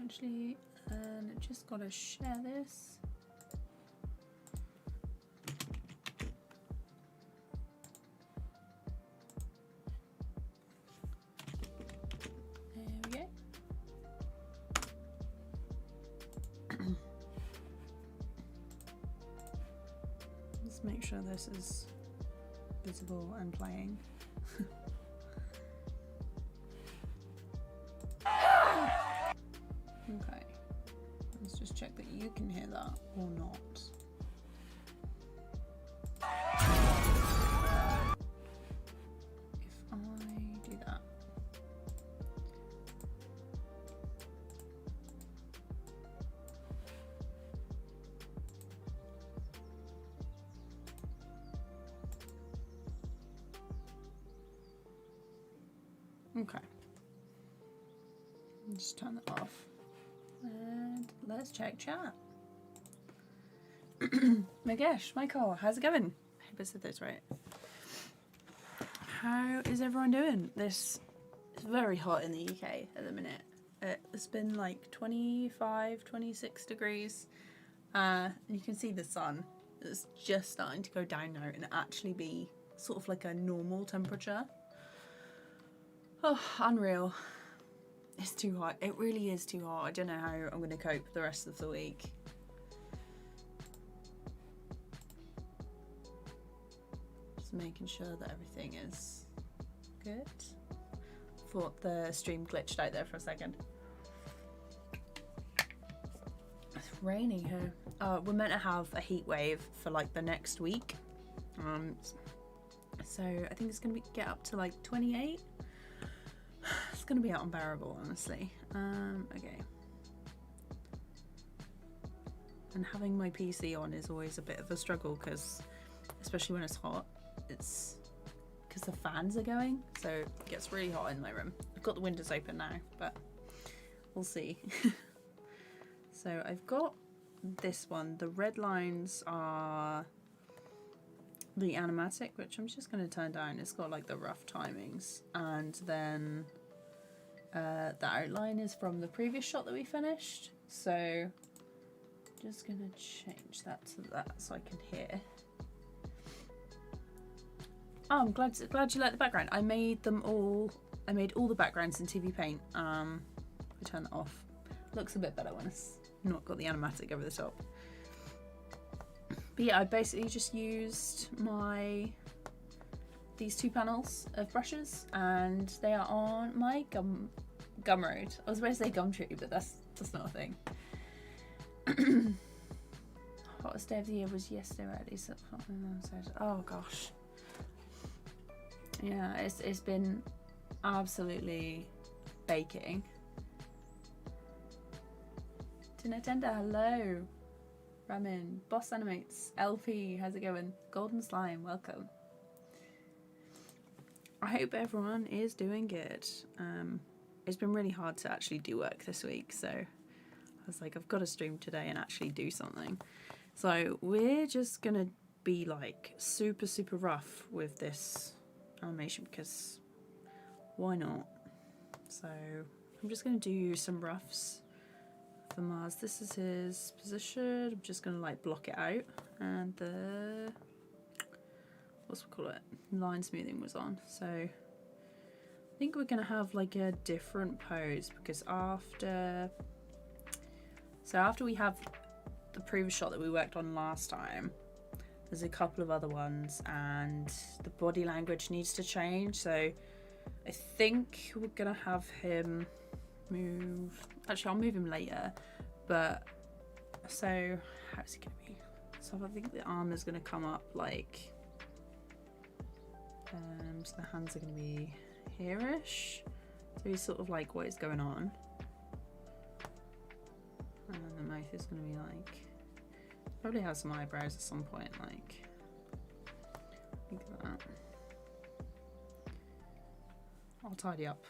actually, and just gotta share this. There we go. Let's make sure this is visible and playing. Okay, let's just check that you can hear that or not. If I do that. Okay. Just turn that off. And let's check chat. Magesh, Michael, how's it going? I hope I said those right. How is everyone doing? This is very hot in the UK at the minute. It's been like 25, 26 degrees. And you can see the sun is just starting to go down now and actually be sort of like a normal temperature. Oh, unreal. It's too hot. It really is too hot. I don't know how I'm going to cope the rest of the week. Just making sure that everything is good. Thought the stream glitched out there for a second. It's raining here. We're meant to have a heat wave for like the next week. So I think it's going to get up to like 28. It's going to be unbearable, honestly. Okay. And having my PC on is always a bit of a struggle because, especially when it's hot, it's because the fans are going, so it gets really hot in my room. I've got the windows open now, but we'll see. So I've got this one. The red lines are the Animatic, which I'm just going to turn down. It's got like the rough timings, and then the outline is from the previous shot that we finished, so just going to change that to that so I can hear. Oh, I'm glad you like the background. I made all the backgrounds in TVPaint. I turn that off. Looks a bit better when it's not got the Animatic over the top. But yeah, I basically just used these two panels of brushes, and they are on my Gumroad. I was about to say Gumtree, but that's not a thing. Hottest day of the year was yesterday, at least that's what my mum said. Oh gosh. Yeah, it's been absolutely baking. Dinner Tender, hello. Ramin, Boss Animates, LP, how's it going? Golden Slime, welcome. I hope everyone is doing good. It's been really hard to actually do work this week, so I was like, I've got to stream today and actually do something. So we're just gonna be like super rough with this animation because why not? So I'm just gonna do some roughs for Mars. This is his position. I'm just gonna like block it out, and the line smoothing was on. So I think we're gonna have like a different pose because after we have the previous shot that we worked on last time, there's a couple of other ones and the body language needs to change. So I think we're gonna have him move. Actually, I'll move him later, but so how's it gonna be? So I think the arm is gonna come up like so the hands are gonna be here-ish. So he's sort of like, what is going on? And then the mouth is gonna be like, probably have some eyebrows at some point, like that. I'll tidy up.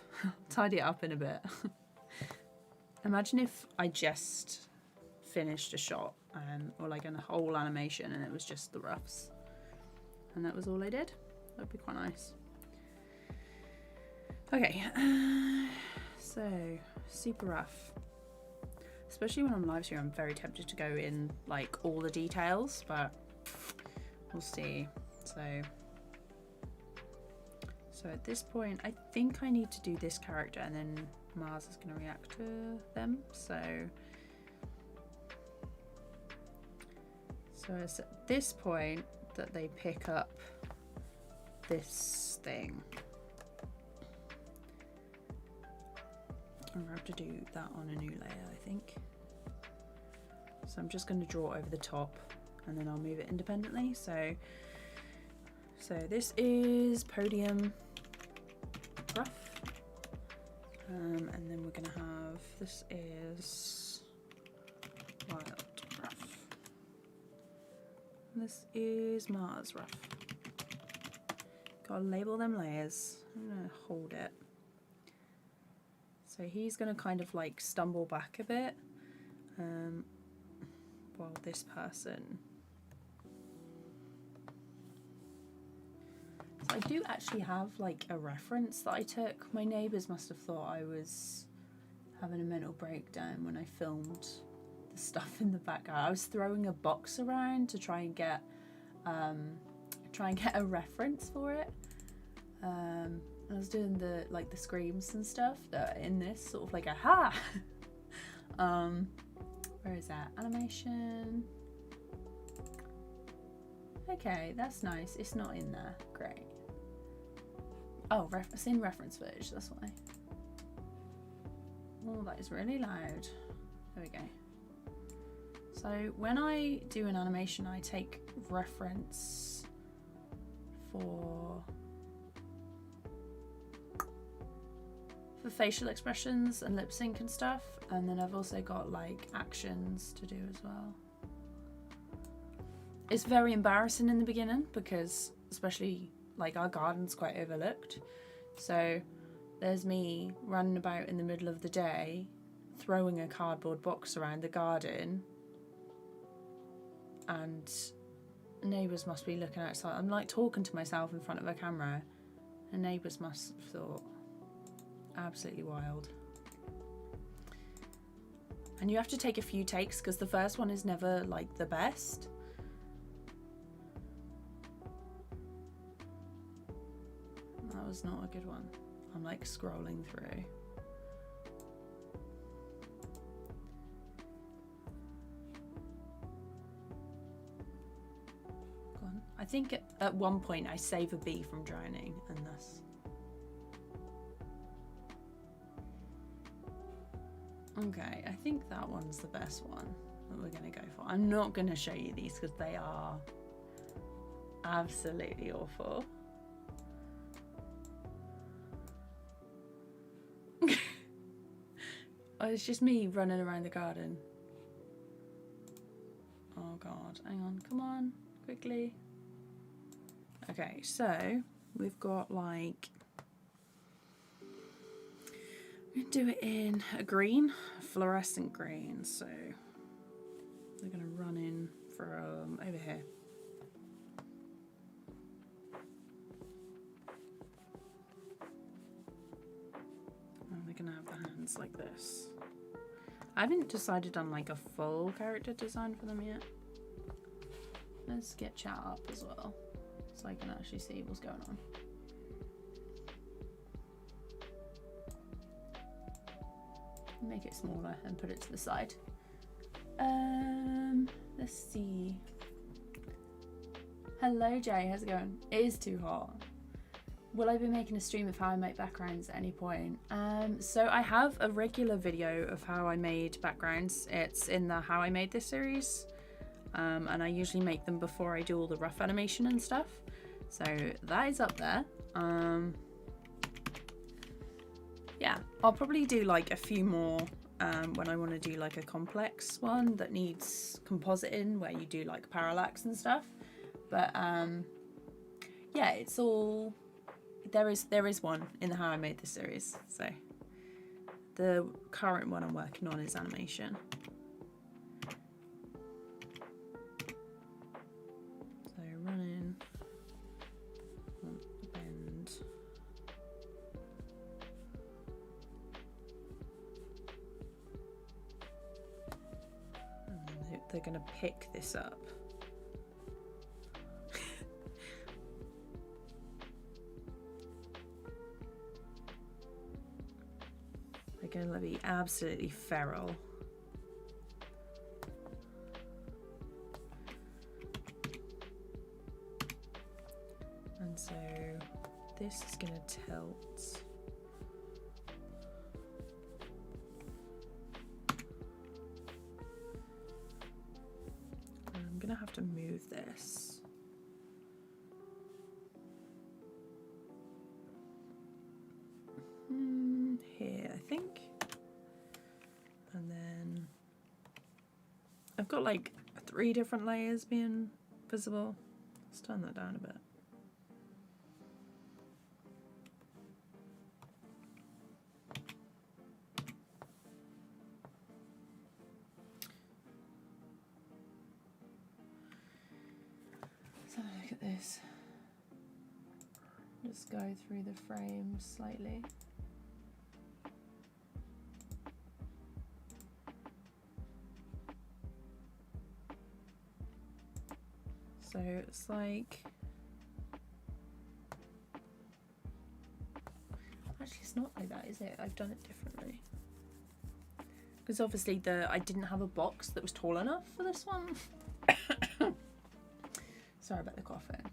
Tidy it up in a bit. Imagine if I just finished a shot or like a whole animation and it was just the roughs and that was all I did. That'd be quite nice. Okay, so super rough. especially when I'm live streaming, I'm very tempted to go in like all the details, but we'll see. So at this point, I think I need to do this character, and then Mars is going to react to them. So it's at this point that they pick up this thing. I'm going to have to do that on a new layer, I think. So I'm just going to draw over the top, and then I'll move it independently. So this is podium rough, and then we're gonna have, this is wild rough, and this is Mars rough. Gotta label them layers. I'm gonna hold it. So he's gonna kind of like stumble back a bit, while this person, I do actually have like a reference that I took. My neighbours must have thought I was having a mental breakdown when I filmed the stuff in the background. I was throwing a box around to try and get a reference for it. I was doing the screams and stuff that are in this, sort of like a ha. Where is that? Animation. Okay, that's nice. It's not in there. Great. Oh, it's in reference footage, that's why. Oh, that is really loud. There we go. So when I do an animation, I take reference for facial expressions and lip sync and stuff, and then I've also got like actions to do as well. It's very embarrassing in the beginning because, especially like our garden's quite overlooked, so there's me running about in the middle of the day throwing a cardboard box around the garden, and neighbours must be looking outside. I'm like talking to myself in front of a camera, and neighbours must have thought absolutely wild. And you have to take a few takes because the first one is never like the best. That was not a good one. I'm like scrolling through. Go on. I think at one point I save a bee from drowning, and that's... Okay, I think that one's the best one that we're gonna go for. I'm not gonna show you these because they are absolutely awful. Oh, it's just me running around the garden. Oh god, hang on, come on, quickly. Okay, so we've got like, we do it in a green, a fluorescent green, so they're gonna run in from over here. And they're gonna have the hands like this. I haven't decided on like a full character design for them yet. Let's get chat up as well, so I can actually see what's going on. Make it smaller and put it to the side. Let's see. Hello Jay, how's it going? It is too hot. Will I be making a stream of how I make backgrounds at any point? So I have a regular video of how I made backgrounds. It's in the How I Made This series. And I usually make them before I do all the rough animation and stuff. So that is up there. Yeah, I'll probably do like a few more when I want to do like a complex one that needs compositing, where you do like parallax and stuff. But yeah, it's all, there is one in the How I Made This series. So the current one I'm working on is animation. So running, bend. they're going to pick this up. They're going to be absolutely feral. And so this is going to tilt. I'm going to have to move this. Here, I think. And then I've got like 3 different layers being visible. Let's turn that down a bit. So look at this. Just go through the frame slightly. So it's like, actually it's not like that, is it? I've done it differently. Because obviously I didn't have a box that was tall enough for this one. Sorry about the coughing.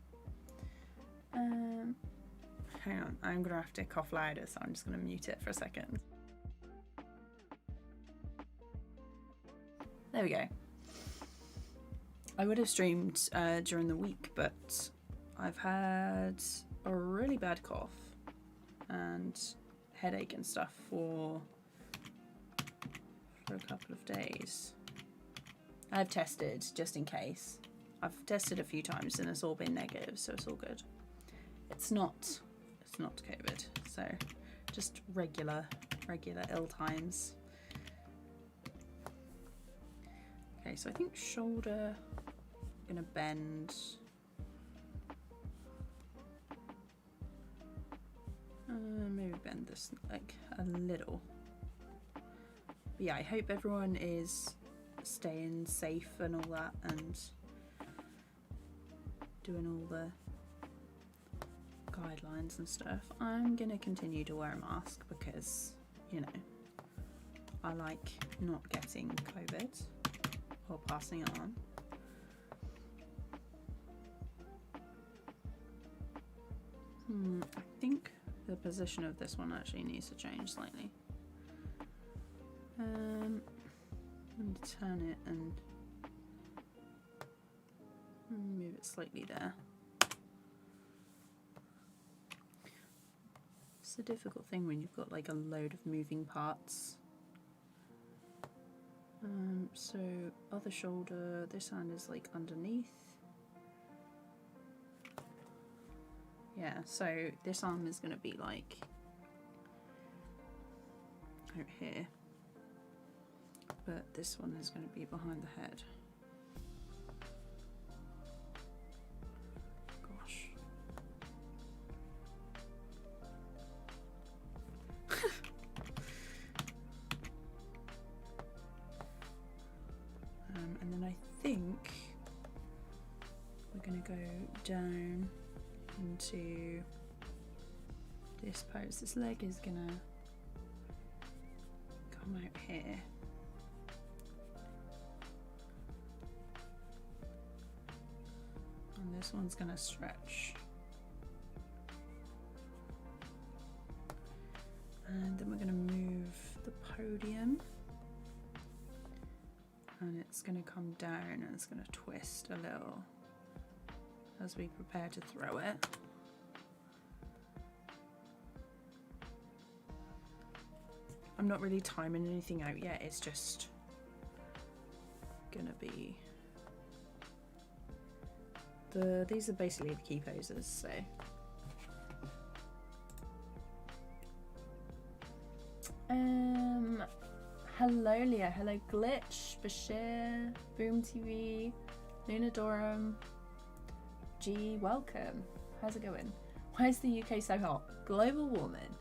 Hang on, I'm gonna have to cough louder, so I'm just gonna mute it for a second. There we go. I would have streamed during the week, but I've had a really bad cough and headache and stuff for a couple of days. I've tested just in case. I've tested a few times and it's all been negative, so it's all good. It's not COVID, so just regular ill times. Okay, so I think shoulder, I'm gonna bend. Maybe bend this like a little. But yeah, I hope everyone is staying safe and all that, and doing all the guidelines and stuff. I'm gonna continue to wear a mask because, you know, I like not getting COVID or passing it on. I think the position of this one actually needs to change slightly. I'm going to turn it and move it slightly there. It's a difficult thing when you've got like a load of moving parts. So other shoulder, this hand is like underneath. Yeah, so this arm is going to be like out here, but this one is going to be behind the head. Gosh. And then I think we're going to go down into this pose. This leg is gonna come out here. And this one's gonna stretch. And then we're gonna move the podium. And it's gonna come down and it's gonna twist a little as we prepare to throw it. I'm not really timing anything out yet, it's just gonna be these are basically the key poses, so hello Leah, hello Glitch, Bashir, Boom TV, Luna Dorum, G, welcome. How's it going? Why is the UK so hot? Global warming.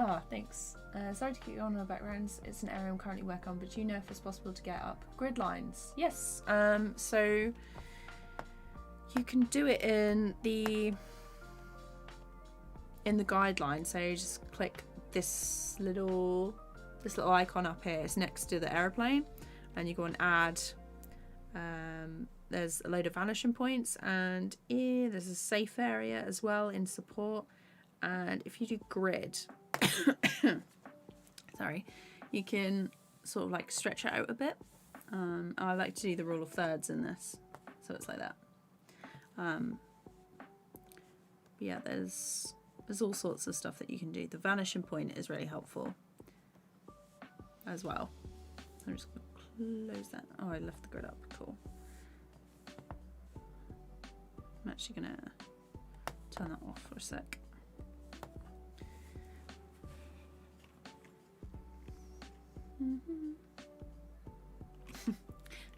Ah, thanks. Sorry to keep you on our backgrounds. It's an area I'm currently working on, but do you know if it's possible to get up grid lines? Yes. So you can do it in the guideline. So you just click this little icon up here. It's next to the airplane, and you go and add. There's a load of vanishing points, and here there's a safe area as well in support. And if you do grid, sorry, you can sort of like stretch it out a bit. I like to do the rule of thirds in this, so it's like that. Yeah, there's all sorts of stuff that you can do. The vanishing point is really helpful as well. I'm just gonna close that. Oh, I left the grid up. Cool. I'm actually gonna turn that off for a sec.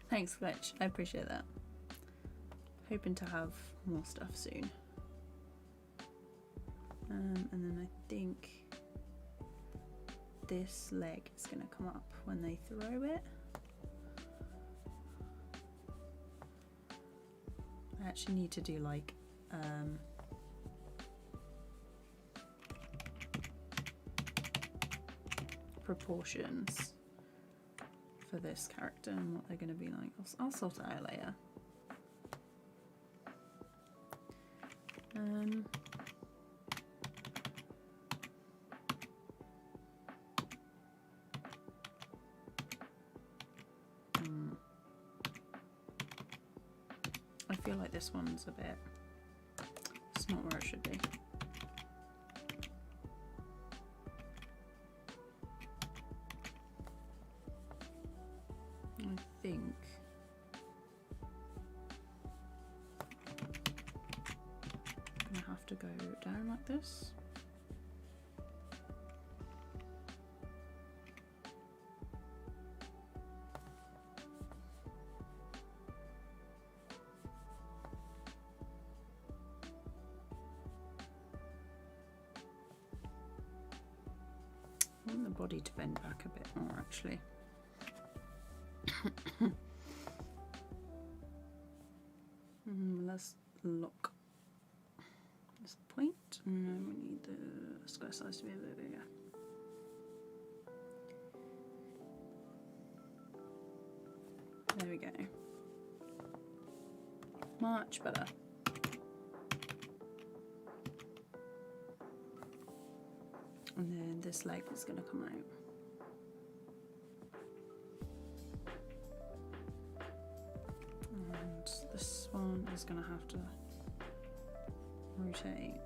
Thanks, Glitch. I appreciate that. Hoping to have more stuff soon. And then I think this leg is going to come up when they throw it. I actually need to do like proportions for this character and what they're going to be like. I'll sort it out later. I feel like this one's a bit, it's not where it should be. I think I'm gonna have to go down like this. I want the body to bend back a bit more actually. Let's lock this point, and then we need the square size to be a bit bigger. There we go. Much better. And then this leg is going to come out. And this one is going to have to rotate.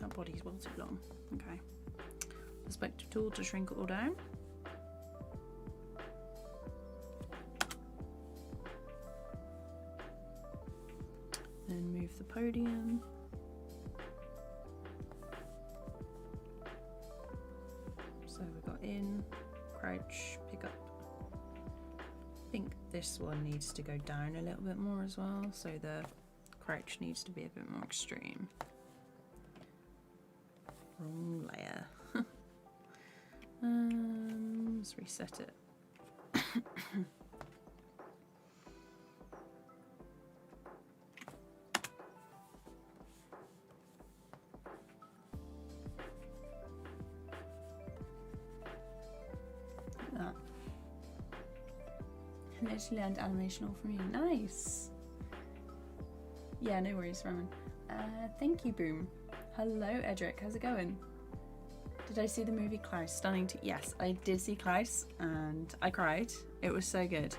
That body's well too long. Okay. Perspective tool to shrink it all down. Then move the podium. So we've got in, crouch, pick up. I think this one needs to go down a little bit more as well, so the crouch needs to be a bit more extreme. Wrong layer. Let's reset it. Literally learned animation all from you. Nice. Yeah, no worries, Roman. Thank you, Boom. Hello, Edric. How's it going? Did I see the movie Klaus? Stunning too. Yes, I did see Klaus, and I cried. It was so good.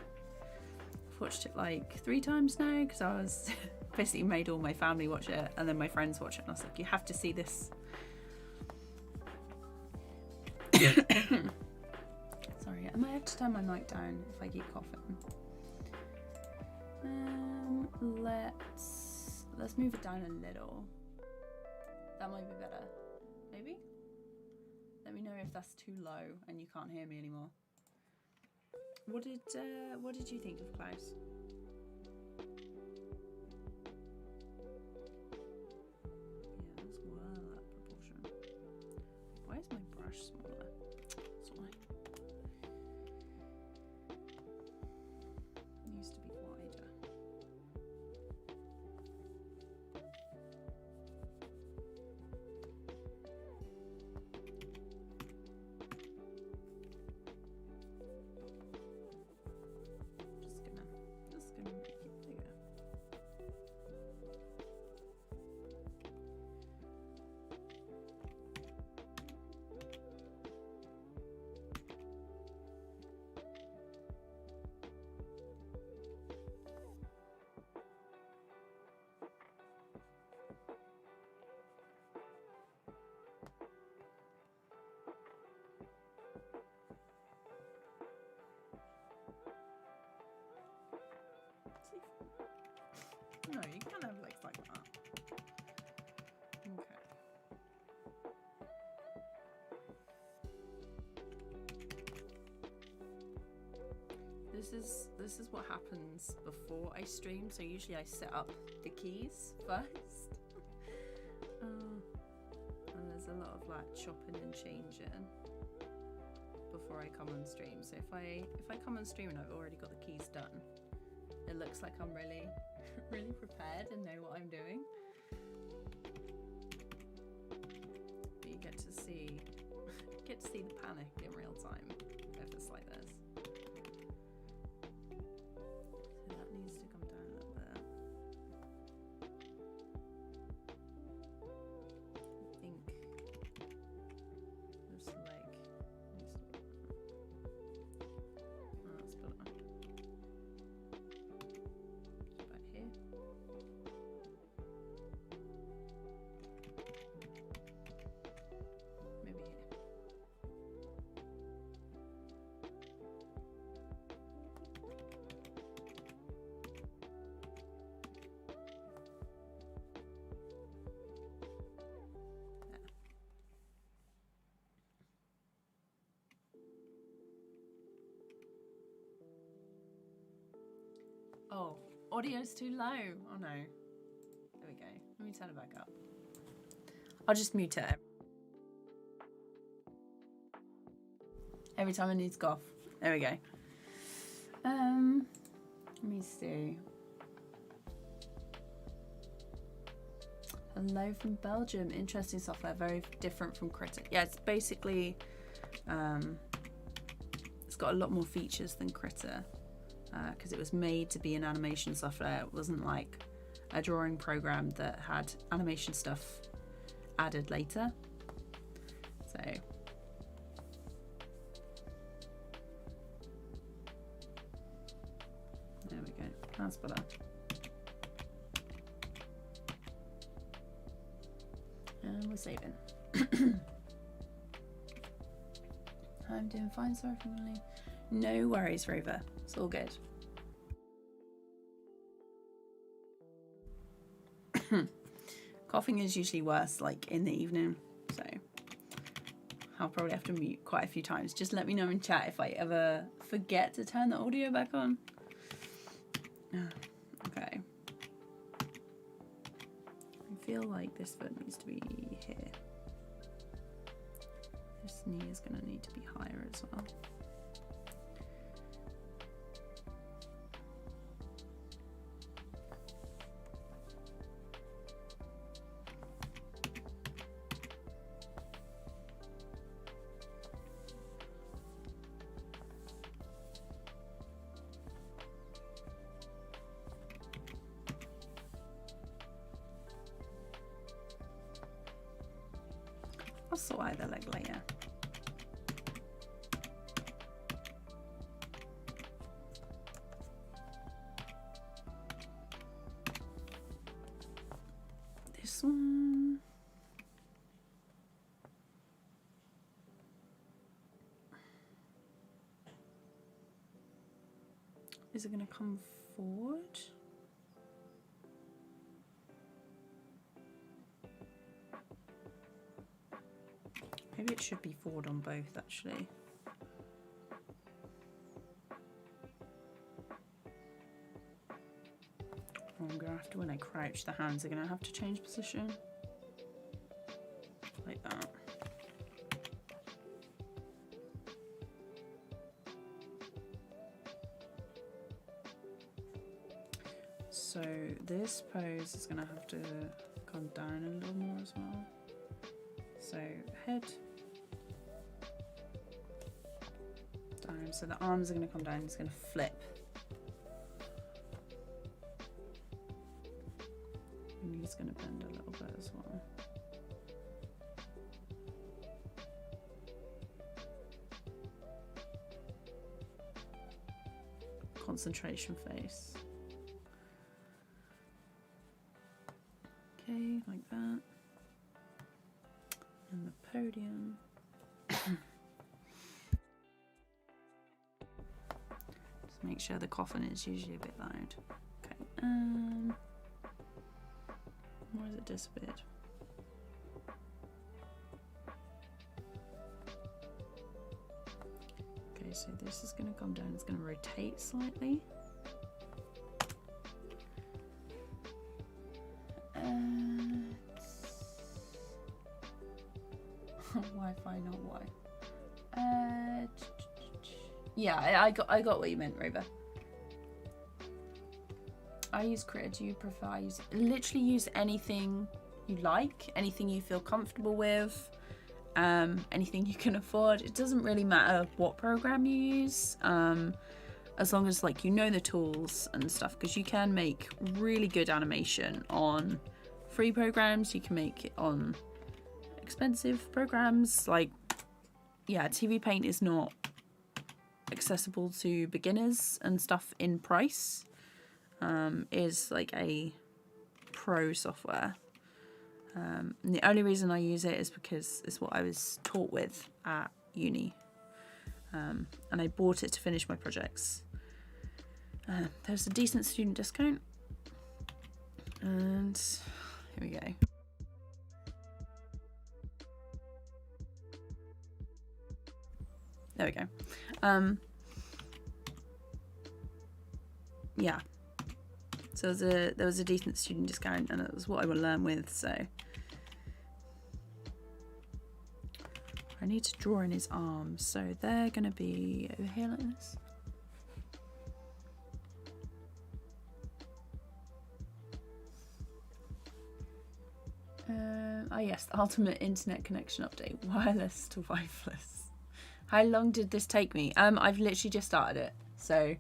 I've watched it like 3 times now because I was basically made all my family watch it, and then my friends watch it, and I was like, you have to see this. Sorry, I might have to turn my mic down if I keep coughing. Let's move it down a little. That might be better. Maybe? Let me know if that's too low and you can't hear me anymore. What did you think of Klaus? Yeah, that's well that proportion. Why is my brush smaller? Sorry. It used to be wider. Just gonna make it bigger. No, you can't have legs like that. Okay. This is what happens before I stream. So usually I set up the keys first. And there's a lot of like chopping and changing before I come on stream. So if I come on stream and I've already got the keys done, it looks like I'm really really prepared and know what I'm doing. But you get to see the panic in real time if it's like this. So that needs to come down a little bit. I think this leg needs to be. Oh, that's better. Oh, audio's too low. Oh no. There we go. Let me turn it back up. I'll just mute it. Every time I need to cough. There we go. Let me see. Hello from Belgium. Interesting software, very different from Critter. Yeah, it's basically, it's got a lot more features than Critter. Because it was made to be an animation software. It wasn't like a drawing program that had animation stuff added later. So there we go. That's better. And we're saving. I'm doing fine, sorry for me. No worries, Rover. It's all good. Coughing is usually worse like in the evening, so I'll probably have to mute quite a few times. Just let me know in chat if I ever forget to turn the audio back on. Okay. I feel like this foot needs to be here. This knee is going to need to be higher as well. I'll sort out the leg later. This one. Is it going to come forward? Maybe it should be forward on both, actually. I'm gonna have to, when I crouch, the hands are gonna have to change position. Like that. So this pose is gonna have to come down a little more as well. So head down, so the arms are gonna come down, it's gonna flip. And he's gonna bend a little bit as well. Concentration face. Okay, like that. And the podium. Just make sure the coffin is usually a bit loud. Okay, why has it disappeared? Okay, so this is going to come down, it's going to rotate slightly. Wi-Fi, not why. Yeah, I got what you meant, Rover. I use Critter. Do you prefer literally use anything you like, anything you feel comfortable with, anything you can afford. It doesn't really matter what program you use, as long as like you know the tools and stuff, because you can make really good animation on free programs. You can make it on expensive programs. Like, yeah, TVPaint is not accessible to beginners and stuff in price. Is like a pro software. And the only reason I use it is because it's what I was taught with at uni. And I bought it to finish my projects. There's a decent student discount. And here we go. There we go. Yeah. So there was a decent student discount, and it was what I would learn with. So I need to draw in his arms. So they're gonna be over here like this. Oh yes, the ultimate internet connection update, wireless to wireless. How long did this take me? I've literally just started it, so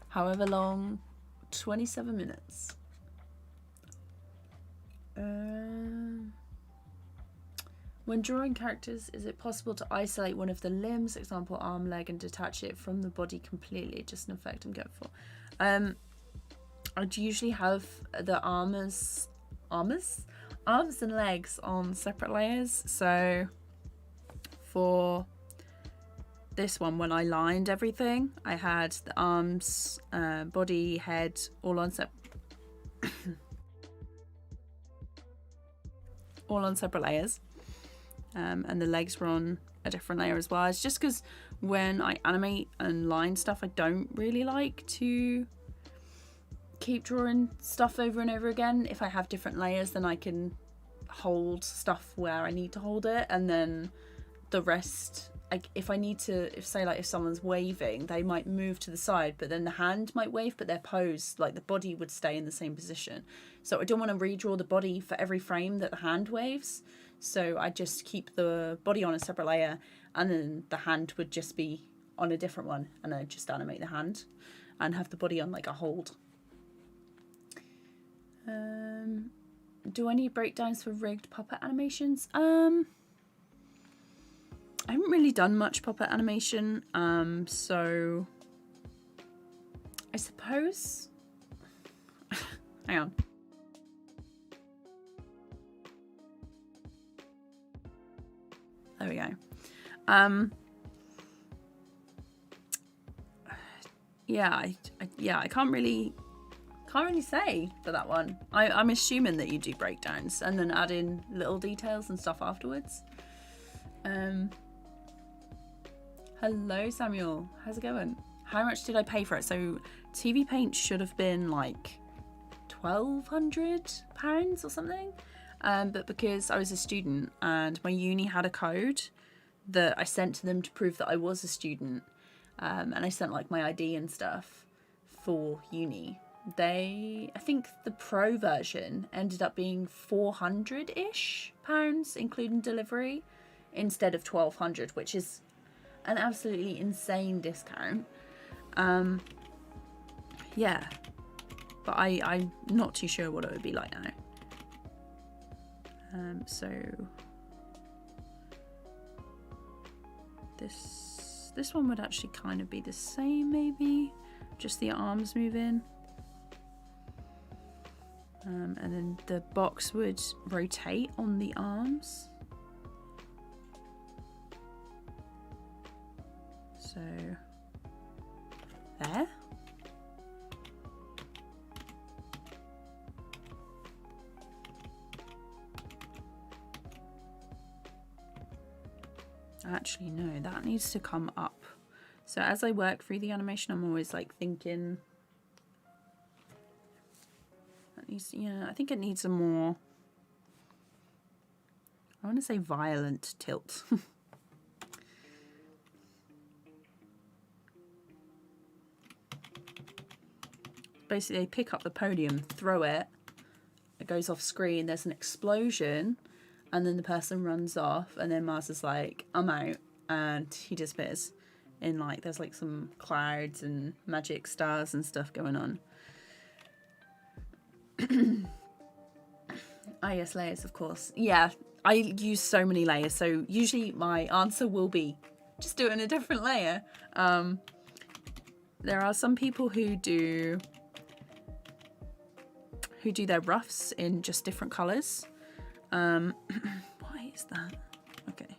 however long, 27 minutes. When drawing characters, is it possible to isolate one of the limbs, example arm, leg, and detach it from the body completely? Just an effect I'm going for. I'd usually have the arms and legs on separate layers. So for this one, when I lined everything, I had the arms, body, head all on separate layers, and the legs were on a different layer as well. It's just because when I animate and line stuff, I don't really like to keep drawing stuff over and over again. If I have different layers, then I can hold stuff where I need to hold it, and then the rest, like if I need to, if someone's waving, they might move to the side, but then the hand might wave, but their pose, like the body would stay in the same position. So I don't want to redraw the body for every frame that the hand waves. So I just keep the body on a separate layer, and then the hand would just be on a different one, and I just animate the hand and have the body on like a hold. Do I need breakdowns for rigged puppet animations? I haven't really done much puppet animation, so I suppose. Hang on. There we go. Yeah, I can't really say for that one. I'm assuming that you do breakdowns and then add in little details and stuff afterwards. Hello Samuel, how's it going? How much did I pay for it? So TVPaint should have been like £1,200 or something. But because I was a student and my uni had a code that I sent to them to prove that I was a student, and I sent like my ID and stuff for uni, I think the pro version ended up being £400-ish, including delivery, instead of £1,200, which is an absolutely insane discount. Yeah, but I'm not too sure what it would be like now. So this one would actually kind of be the same, maybe just the arms move in, and then the box would rotate on the arms. So there. Actually, no, that needs to come up. So as I work through the animation, I'm always like thinking, that needs, yeah, I think it needs a more, I want to say violent tilt. Basically, they pick up the podium, throw it, it goes off screen, there's an explosion, and then the person runs off, and then Mars is like, I'm out, and he disappears. In like, there's like some clouds and magic stars and stuff going on. Ah, yes, layers, of course. Yeah, I use so many layers, so usually my answer will be just do it in a different layer. There are some people who do their roughs in just different colours. Why is that? Okay.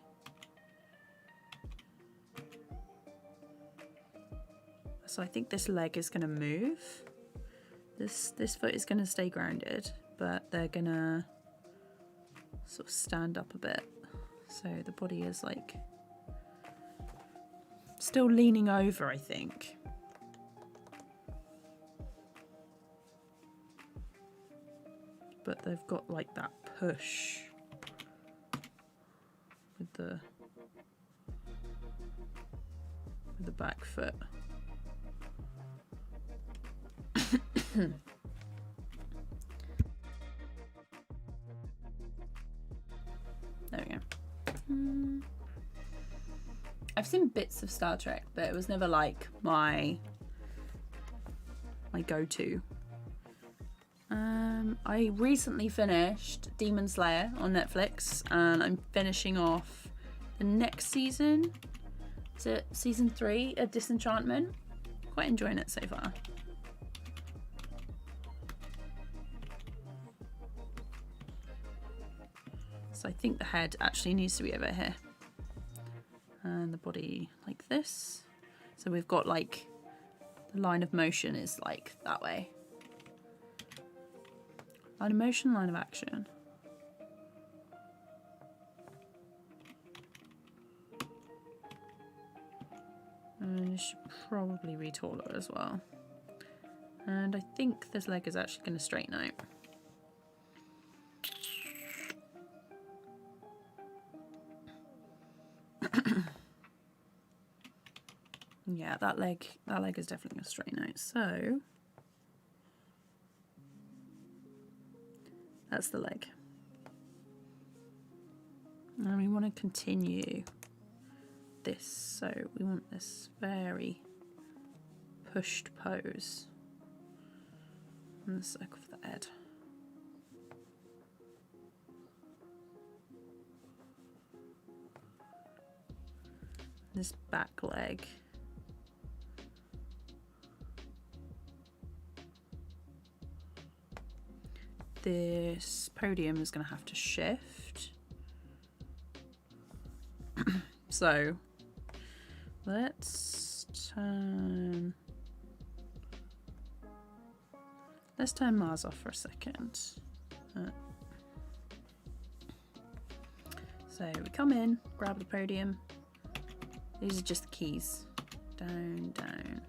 So I think this leg is going to move. This foot is going to stay grounded, but they're going to sort of stand up a bit. So the body is like still leaning over, I think. But they've got like that push with the back foot. There we go. I've seen bits of Star Trek, but it was never like my go-to. I recently finished Demon Slayer on Netflix, and I'm finishing off the next season. Is it season 3 of Disenchantment? Quite enjoying it so far. So I think the head actually needs to be over here, and the body like this. So we've got like the line of motion is like that way. Line of motion, line of action. And it should probably be taller as well. And I think this leg is actually going to straighten out. Yeah, that leg is definitely going to straighten out. So that's the leg. And we want to continue this. So we want this very pushed pose on the circle of the head. This back leg. This podium is going to have to shift. So let's turn Mars off for a second. So we come in, grab the podium. These are just the keys. Down, down.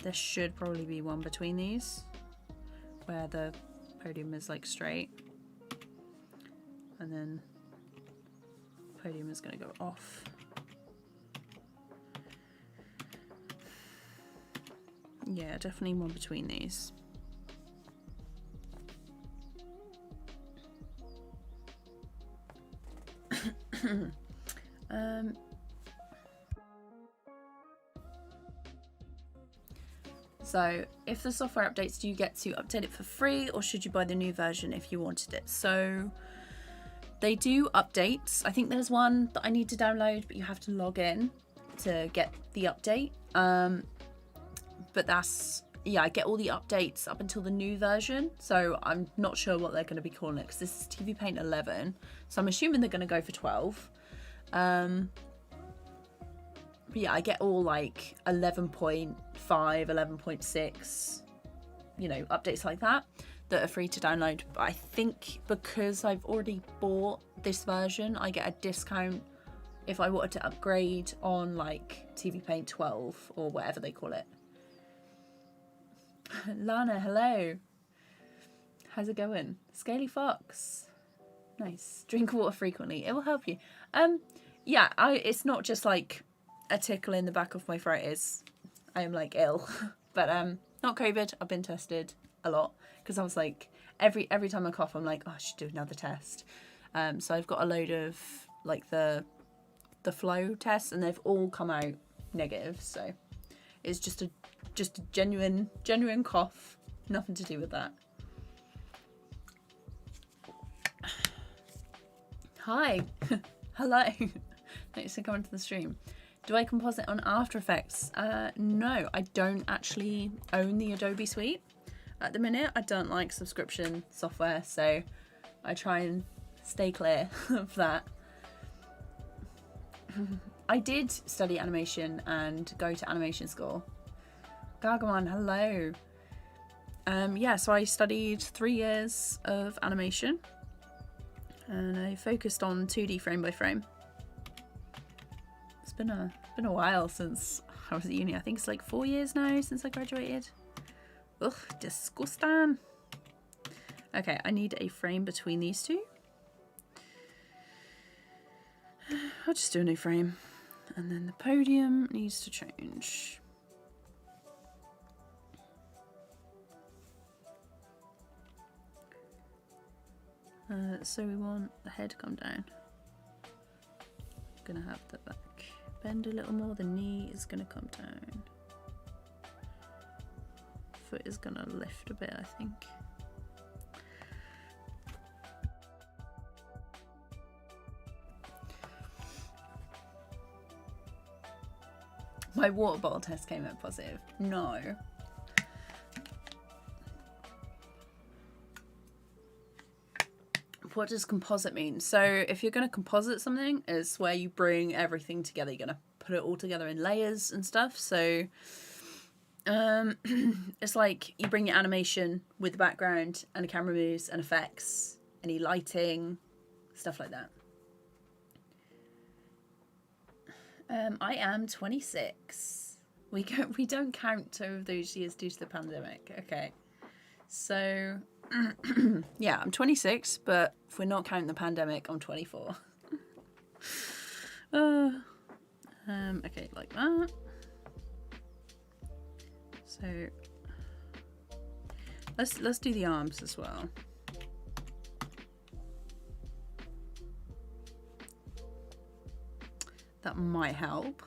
there should probably be one between these where the podium is like straight, and then podium is going to go off. Yeah, definitely one between these. So if the software updates, do you get to update it for free, or should you buy the new version if you wanted it? So they do updates. I think there's one that I need to download, but you have to log in to get the update. But that's, yeah, I get all the updates up until the new version. So I'm not sure what they're going to be calling it, because this is TVPaint 11. So I'm assuming they're going to go for 12. But yeah, I get all like 11.5, 11.6, you know, updates like that are free to download. But I think because I've already bought this version, I get a discount if I wanted to upgrade on like TVPaint 12 or whatever they call it. Lana, hello. How's it going? Scaly Fox. Nice. Drink water frequently. It will help you. Yeah, it's not just like a tickle in the back of my throat. I am like ill. But not COVID. I've been tested a lot because I was like every time I cough I'm like, oh, I should do another test. So I've got a load of like the flow tests, and they've all come out negative. So it's just a genuine cough, nothing to do with that. Hi. Hello. Thanks for coming to the stream. Do I composite on After Effects? No, I don't actually own the Adobe suite at the minute. I don't like subscription software, so I try and stay clear of that. I did study animation and go to animation school. Gargamon, hello. Yeah, so I studied 3 years of animation, and I focused on 2D frame by frame. It's been a while since I was at uni. I think it's like 4 years now since I graduated. Ugh, disgusting. Okay, I need a frame between these two. I'll just do a new frame. And then the podium needs to change. So we want the head to come down. Gonna have the back bend a little more. The knee is gonna come down. Foot is gonna lift a bit, I think. My water bottle test came out positive. No. What does composite mean? So if you're going to composite something, it's where you bring everything together. You're going to put it all together in layers and stuff. So it's like you bring your animation with the background and the camera moves and effects, any lighting, stuff like that. I am 26. We don't count over those years due to the pandemic. Okay, so yeah, I'm 26, but if we're not counting the pandemic, I'm 24. Okay, like that. So let's do the arms as well. That might help.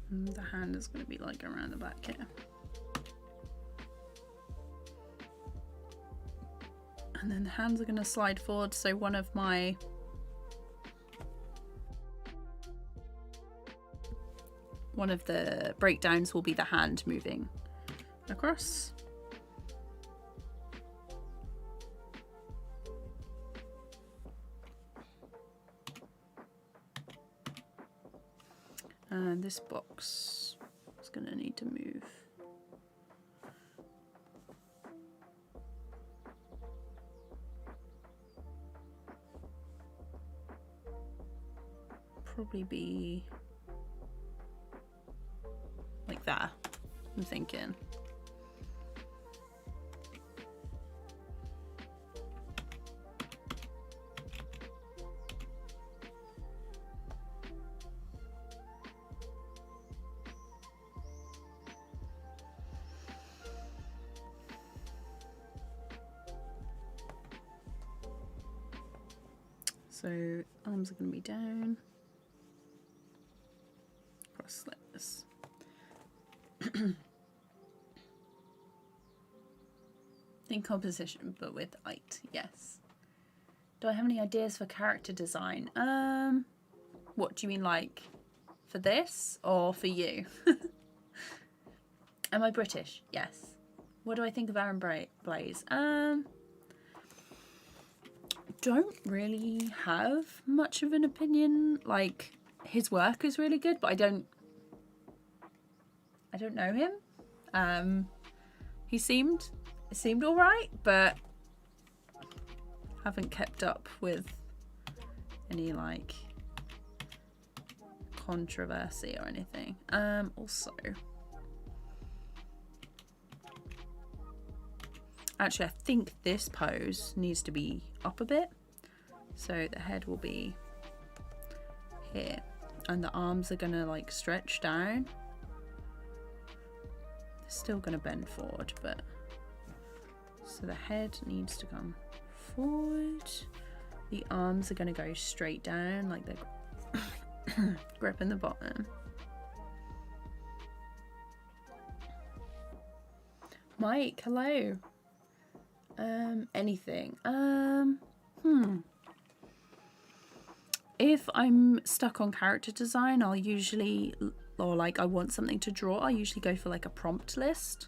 And the hand is going to be like around the back here. And then the hands are going to slide forward, so one of the breakdowns will be the hand moving across. And this box is going to need to move. probably be like that, I'm thinking. So arms are going to be down, across like this. In composition, but with height, yes. Do I have any ideas for character design? What do you mean, like for this or for you? Am I British? Yes. What do I think of Aaron Blaze? Don't really have much of an opinion. Like, his work is really good, but I don't know him. It seemed all right, but haven't kept up with any like controversy or anything. Also, actually, I think this pose needs to be up a bit. So the head will be here and the arms are gonna like stretch down. They're still gonna bend forward, but so the head needs to come forward. The arms are gonna go straight down like they're gripping the bottom. Mike, hello. Anything. If I'm stuck on character design, I'll usually, or like I want something to draw, I usually go for like a prompt list.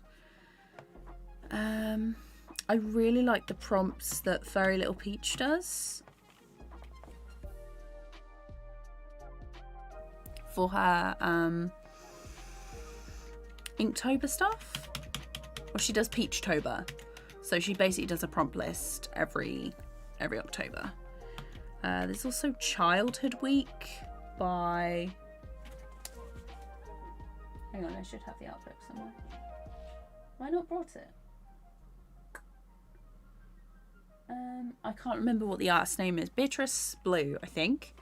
I really like the prompts that Furry Little Peach does for her Inktober stuff. Or she does Peachtober. So she basically does a prompt list every October. There's also Childhood Week by... Hang on, I should have the art book somewhere. Why not brought it? I can't remember what the artist's name is. Beatrice Blue, I think.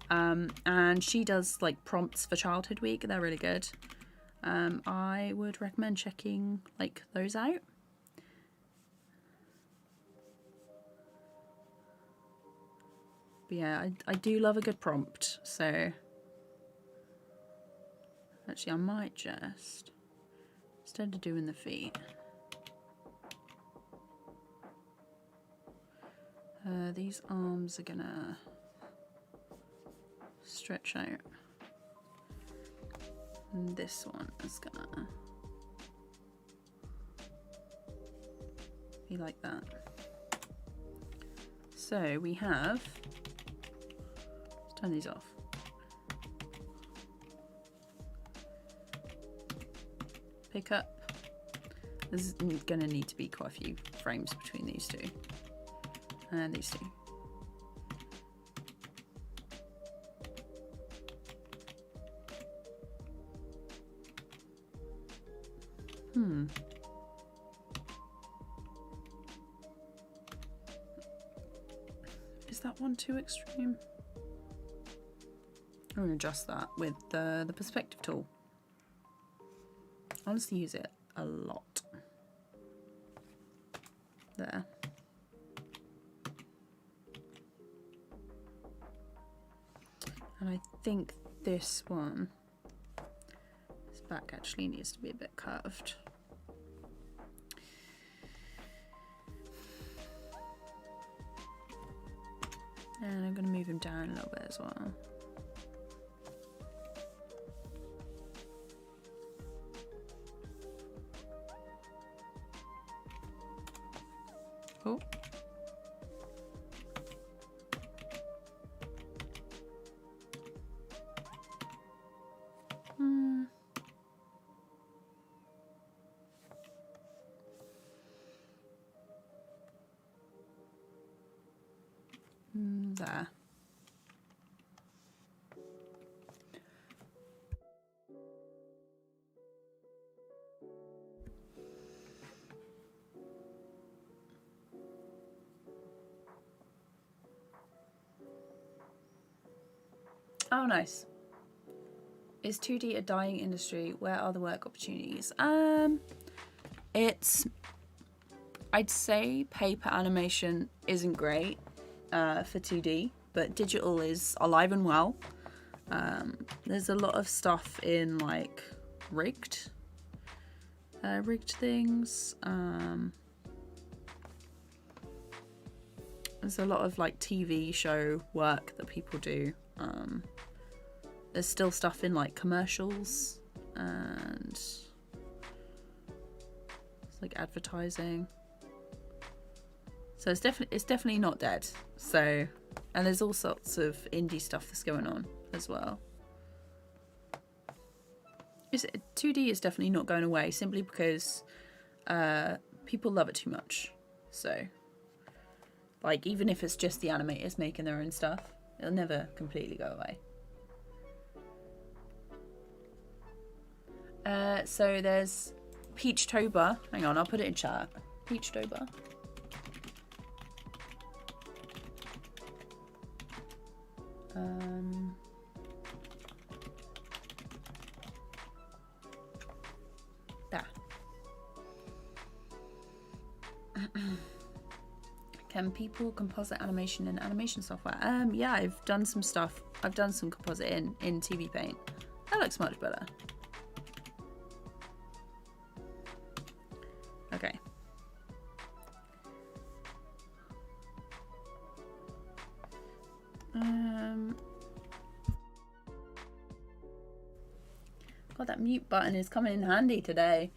And she does like prompts for Childhood Week. They're really good. I would recommend checking like those out. But yeah, I do love a good prompt. So actually, I might just, instead of doing the feet, these arms are gonna stretch out. And this one is gonna be like that. So we have, let's turn these off. Pick up. There's gonna need to be quite a few frames between these two. And these two. Is that one too extreme? I'm going to adjust that with the perspective tool. I honestly use it a lot. There. And I think this one, this back actually needs to be a bit curved. And I'm going to move him down a little bit as well. Oh. There. Oh, nice. Is 2D a dying industry? Where are the work opportunities? I'd say paper animation isn't great for 2D, but digital is alive and well. There's a lot of stuff in like rigged things. There's a lot of like TV show work that people do. There's still stuff in like commercials and it's like advertising. So it's definitely not dead. So, and there's all sorts of indie stuff that's going on as well. 2D is definitely not going away simply because people love it too much. So, like, even if it's just the animators making their own stuff, it'll never completely go away. So there's Peachtober. Hang on, I'll put it in chat. Peachtober. There. Can people composite animation in animation software? Yeah, I've done some stuff. I've done some composite in TVPaint. That looks much better. Okay. God, that mute button is coming in handy today.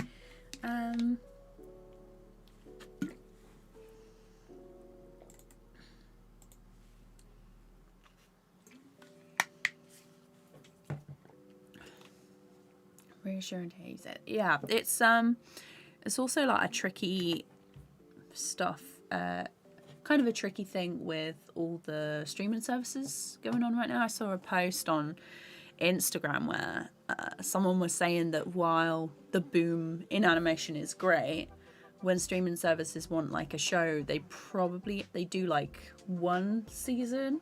Reassuring to use it. Yeah, it's also like a tricky stuff, kind of a tricky thing with all the streaming services going on right now. I saw a post on Instagram where someone was saying that while the boom in animation is great, when streaming services want like a show, they do like one season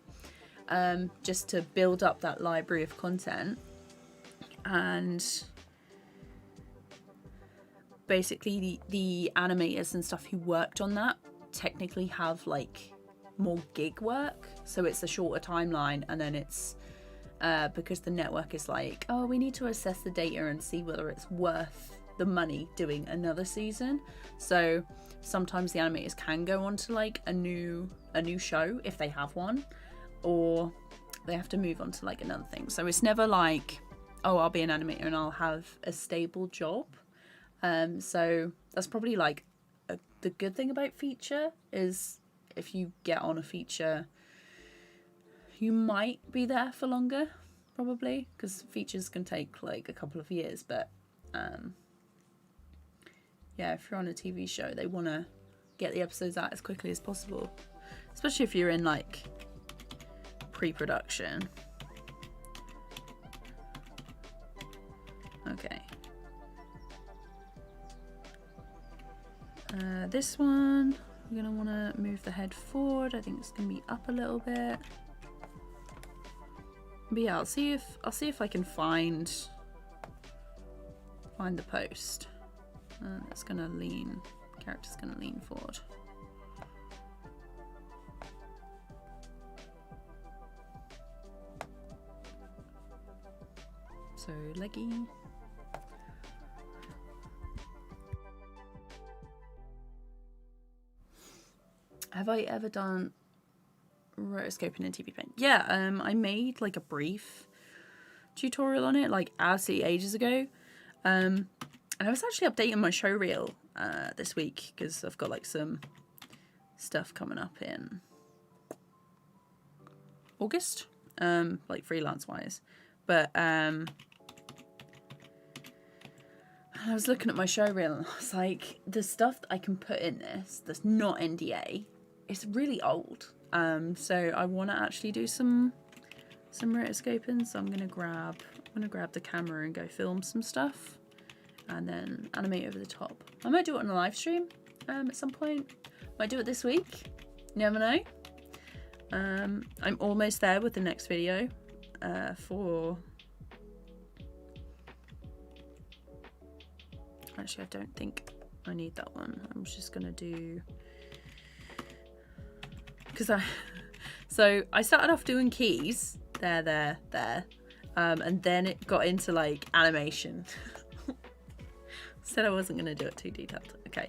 just to build up that library of content. And basically the animators and stuff who worked on that technically have like more gig work, so it's a shorter timeline, and then it's because the network is like, oh, we need to assess the data and see whether it's worth the money doing another season. So sometimes the animators can go on to like a new show if they have one, or they have to move on to like another thing. So it's never like, oh, I'll be an animator and I'll have a stable job. So that's probably like the good thing about feature is if you get on a feature, you might be there for longer, probably, because features can take like a couple of years. But yeah, if you're on a TV show, they want to get the episodes out as quickly as possible, especially if you're in like pre-production. Okay. This one, we're going to want to move the head forward. I think it's going to be up a little bit. But yeah, I'll see if I can find the post. It's going to lean, character's going to lean forward. So leggy. Have I ever done rotoscoping in TVPaint? Yeah, I made like a brief tutorial on it like absolutely ages ago. And I was actually updating my show reel this week because I've got like some stuff coming up in August, like freelance wise. But I was looking at my show reel and I was like, the stuff that I can put in this that's not NDA, it's really old. So I want to actually do some rotoscoping. So I'm gonna grab the camera and go film some stuff, and then animate over the top. I might do it on a live stream at some point. Might do it this week. You never know. I'm almost there with the next video. for... Actually, I don't think I need that one. I'm just gonna do... Because So I started off doing keys. There. And then it got into like animation. Said I wasn't gonna do it too detailed. Okay.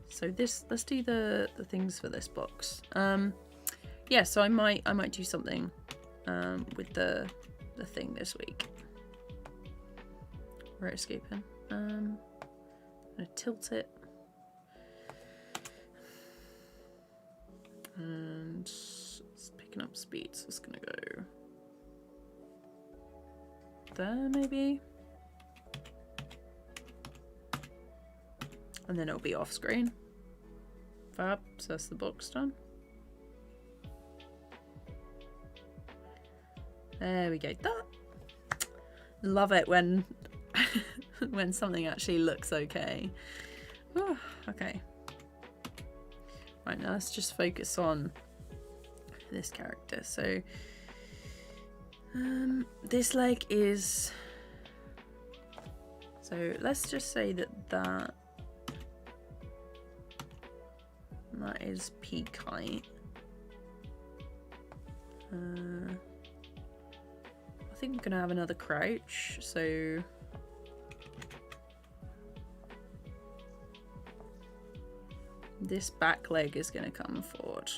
So let's do the things for this box. Yeah, so I might do something with the thing this week. Rotoscoping. I'm gonna tilt it. And it's picking up speed, so it's gonna go there maybe. And then it'll be off screen. Fab, so that's the box done. There we go. That. Love it when when something actually looks okay. Whew, okay. Right, now let's just focus on this character. So this leg is, so let's just say that is peak height. I think I'm gonna have another crouch, so this back leg is gonna come forward.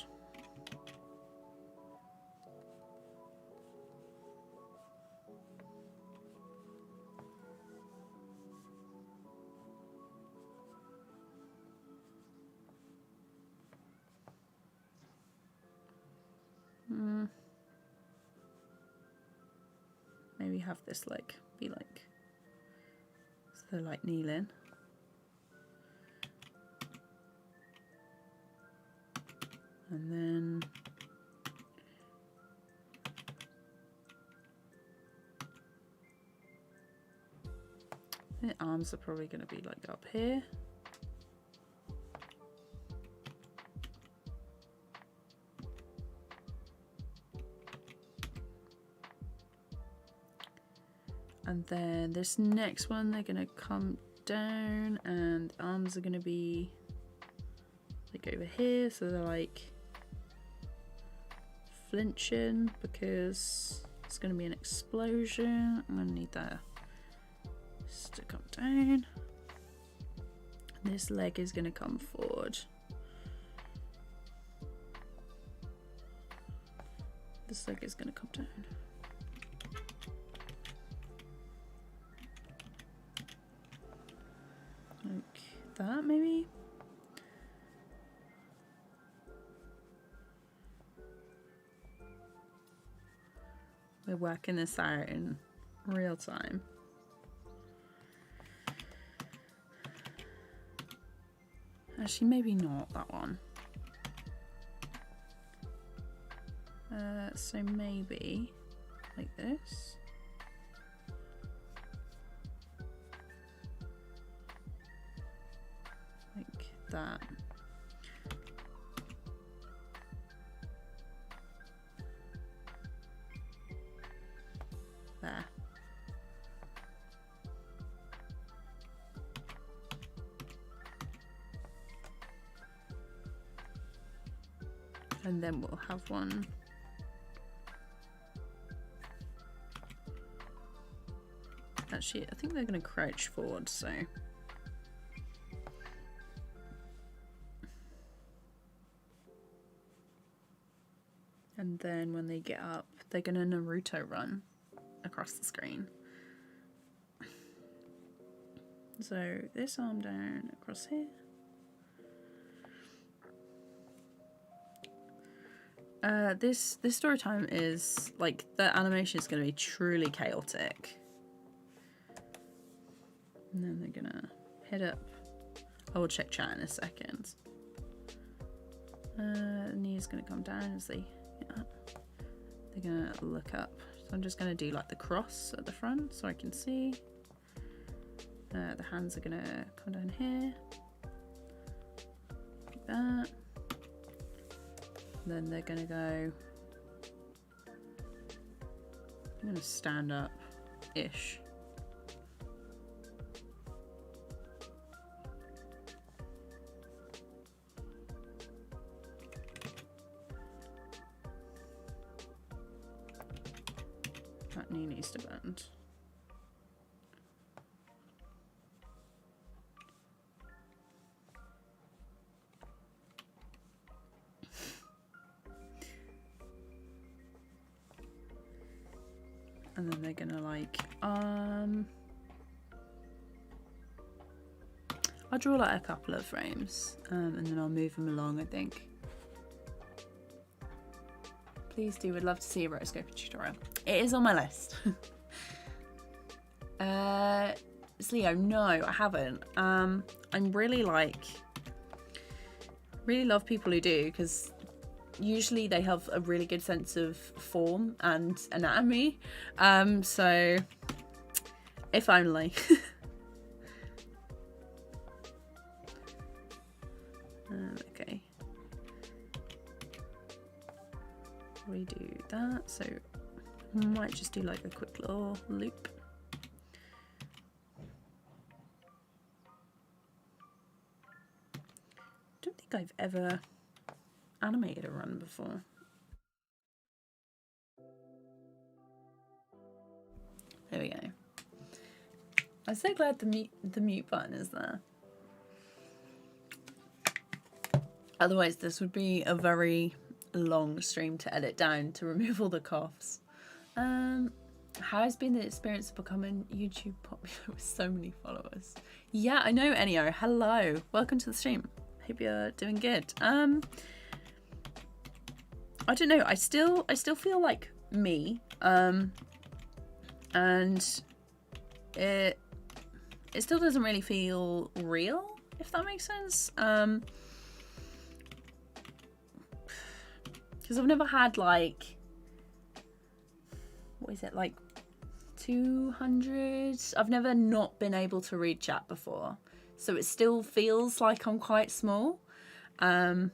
Maybe have this leg be like, so like kneeling. And then the arms are probably going to be like up here. And then this next one, they're going to come down and arms are going to be like over here. So they're like flinching because it's going to be an explosion. I'm going to need that to come down. This leg is going to come forward. This leg is going to come down. Like that, maybe? We're working this out in real time. Actually, maybe not that one. So maybe like this. Like that. There. And then we'll have one actually, I think they're going to crouch forward, so and then when they get up, they're going to Naruto run across the screen. So this arm down across here. This story time is like, the animation is going to be truly chaotic. And then they're going to head up. I will check chat in a second. Knee's going to come down as they get up. They're going to look up. So I'm just going to do like the cross at the front so I can see. The hands are going to come down here. Like that. Then they're going to go I'm gonna stand up-ish. That knee needs to bend. And then they're gonna like, I'll draw like a couple of frames, and then I'll move them along, I think. Please do, would love to see a rotoscoping tutorial. It is on my list. It's Leo, no, I haven't. I'm really love people who do, because usually they have a really good sense of form and anatomy. So if only. Okay. Redo that. So might just do like a quick little loop. Don't think I've ever animated a run before. There we go. I'm so glad the mute button is there. Otherwise this would be a very long stream to edit down to remove all the coughs. How has been the experience of becoming YouTube popular with so many followers? Yeah, I know, Enio. Hello. Welcome to the stream. Hope you're doing good. I don't know, I still feel like me, and it still doesn't really feel real, if that makes sense. Because I've never had like, what is it, like 200? I've never not been able to read chat before, so it still feels like I'm quite small. Yeah.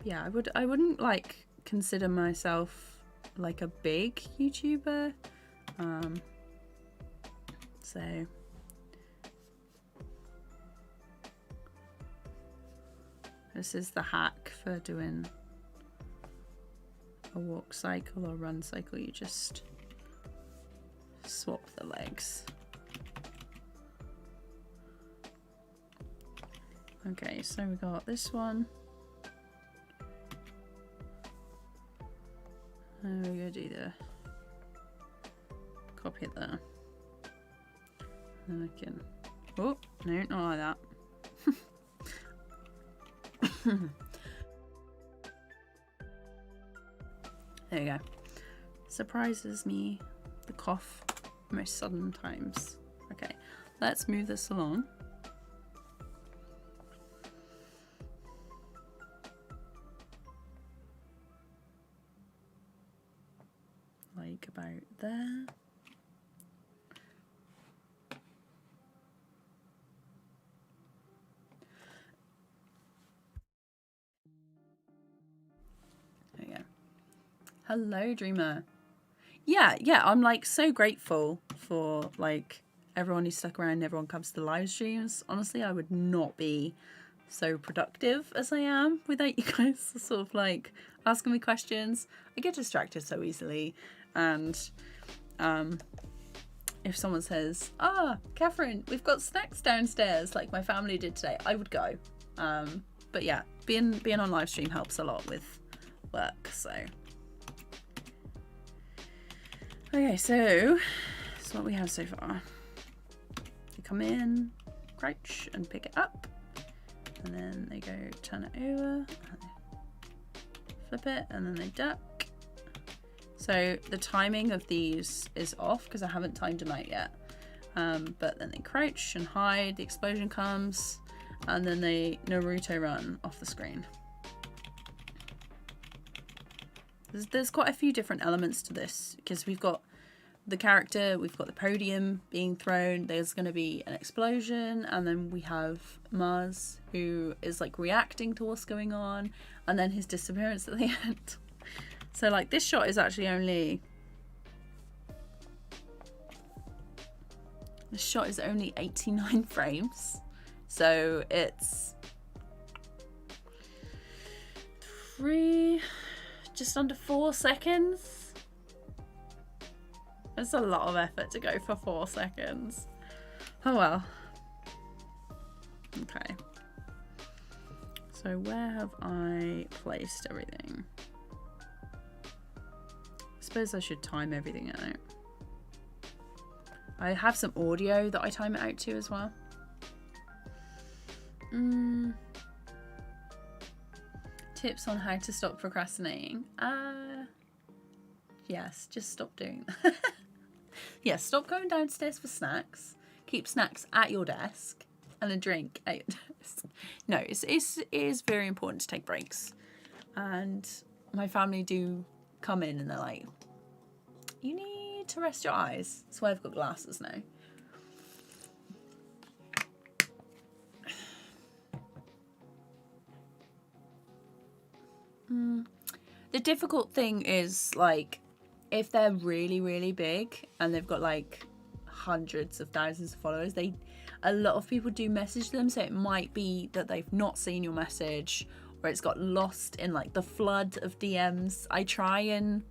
Yeah, I wouldn't like consider myself like a big YouTuber. So this is the hack for doing a walk cycle or run cycle. You just swap the legs. Okay, so we got this one. And we're gonna do the copy it there. And I can, oh no, not like that. There you go. Surprises me, the cough, most sudden times. Okay, let's move this along. Like about there. There you go. Hello, Dreamer. Yeah, I'm like so grateful for like everyone who stuck around and everyone comes to the live streams. Honestly, I would not be so productive as I am without you guys sort of like asking me questions. I get distracted so easily, and if someone says, Catherine, we've got snacks downstairs like my family did today, I would go. But yeah, being on live stream helps a lot with work. So okay, so that's what we have so far. They come in, crouch and pick it up, and then they go turn it over, flip it, and then they duck. So the timing of these is off because I haven't timed them out yet. But then they crouch and hide, the explosion comes, and then they Naruto run off the screen. There's quite a few different elements to this because we've got the character, we've got the podium being thrown, there's going to be an explosion, and then we have Mars, who is like reacting to what's going on, and then his disappearance at the end. So like this shot is actually only... This shot is only 89 frames. So it's just under 4 seconds. It's a lot of effort to go for 4 seconds. Oh well. Okay. So where have I placed everything? I suppose I should time everything out. I have some audio that I time it out to as well. Tips on how to stop procrastinating. Yes, just stop doing that. Yes, stop going downstairs for snacks. Keep snacks at your desk and a drink at your desk. No, it is very important to take breaks. And my family do come in and they're like, you need to rest your eyes. That's why I've got glasses now. The difficult thing is, like, if they're really, really big and they've got like hundreds of thousands of followers, a lot of people do message them, so it might be that they've not seen your message or it's got lost in like the flood of DMs. I try and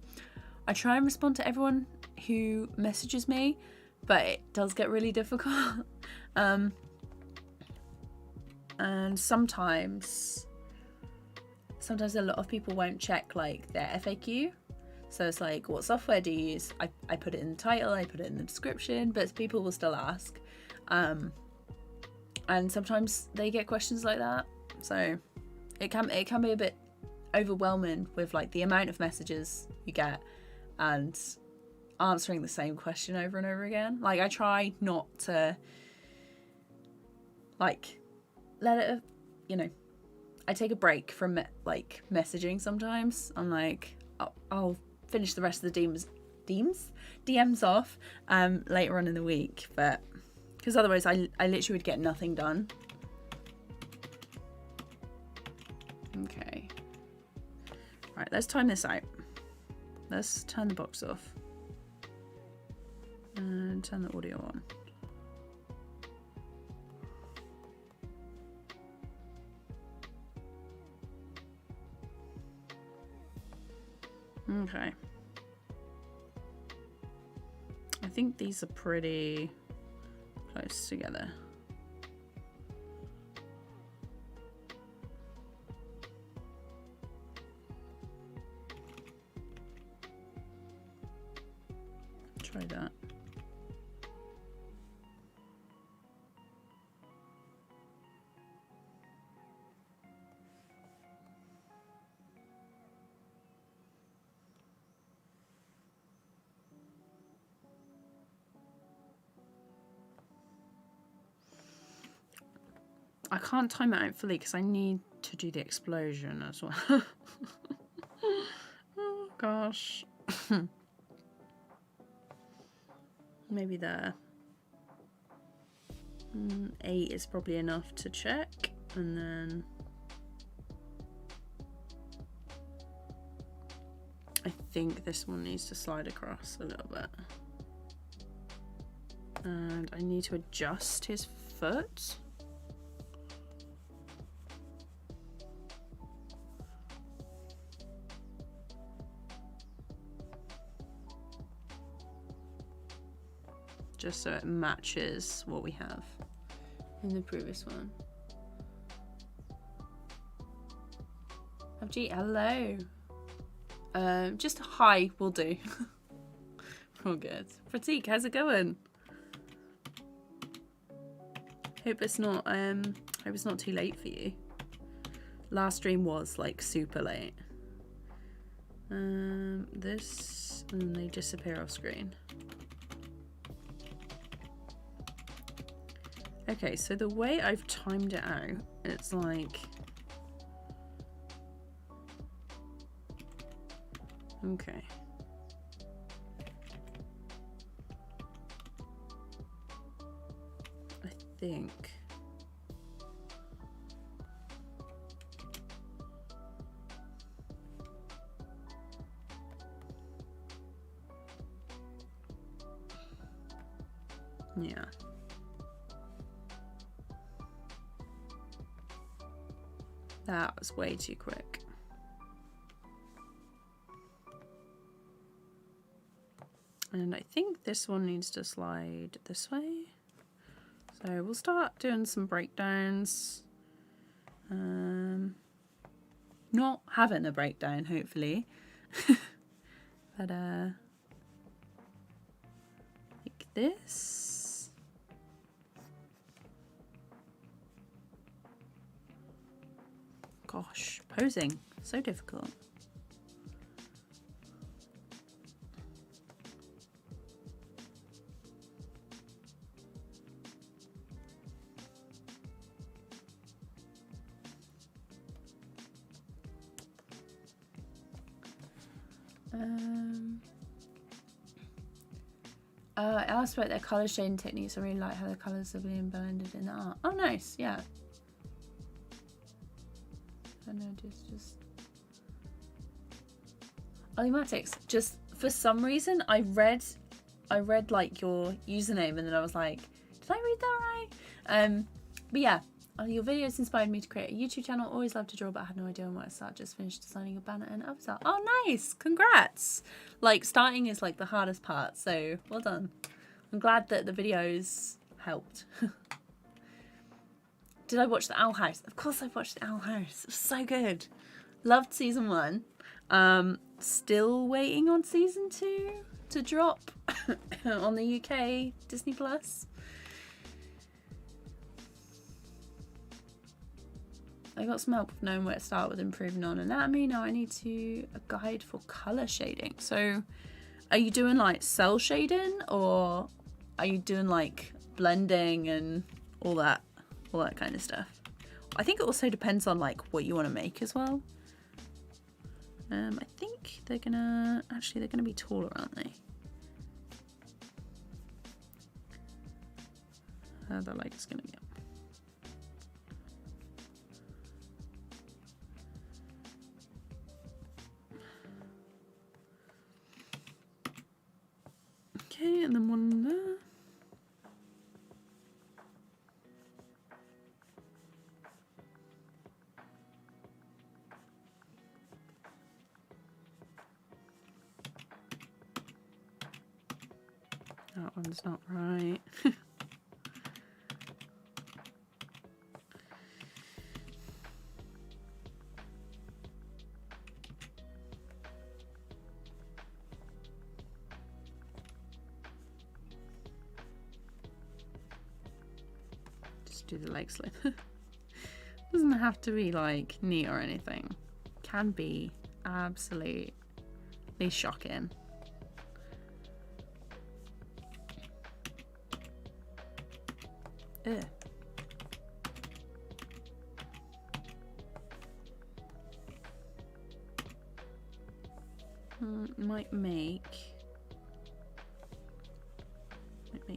respond to everyone who messages me, but it does get really difficult. And sometimes a lot of people won't check like their FAQ. So it's like, what software do you use? I put it in the title, I put it in the description, but people will still ask. And sometimes they get questions like that. So it can be a bit overwhelming with like the amount of messages you get and answering the same question over and over again. Like, I try not to like let it, you know, I take a break from like messaging sometimes. I'm like, I'll finish the rest of the DMs off later on in the week, but because otherwise I literally would get nothing done. Okay, right, let's time this out. Let's turn the box off and turn the audio on. Okay. I think these are pretty close together. Try that. I can't time it out fully because I need to do the explosion as well. Oh gosh. Maybe there. 8 is probably enough to check, and then I think this one needs to slide across a little bit. And I need to adjust his foot. Just so it matches what we have in the previous one. Abji, hello. Just a hi will do. All good. Pratik, how's it going? Hope it's not too late for you. Last stream was like super late. This, and they disappear off screen. Okay, so the way I've timed it out, it's like, okay. think. Yeah. That was way too quick. And I think this one needs to slide this way. So we'll start doing some breakdowns. Not having a breakdown, hopefully. But like this. Gosh, posing, so difficult. I asked about their colour shading techniques. I really like how the colours are being blended in the art. Oh, nice, yeah. I know, just Animatics. Just for some reason, I read like your username, and then I was like, did I read that right? But yeah, your videos inspired me to create a YouTube channel. Always loved to draw, but I had no idea on where to start. Just finished designing a banner and avatar. Oh, nice! Congrats! Like, starting is like the hardest part, so well done. I'm glad that the videos helped. Did I watch the Owl House? Of course I watched the Owl House. It was so good. Loved season 1. Still waiting on season 2 to drop on the UK Disney Plus. I got some help with knowing where to start with improving on anatomy. Now I need a guide for colour shading. So are you doing like cell shading, or are you doing like blending and all that kind of stuff? I think it also depends on like what you want to make as well. I think they're gonna be taller, aren't they? The light's gonna be up. Okay, and then one there. That one's not right. Just do the leg slip. Doesn't have to be like neat or anything. Can be absolutely shocking. Ugh. Might make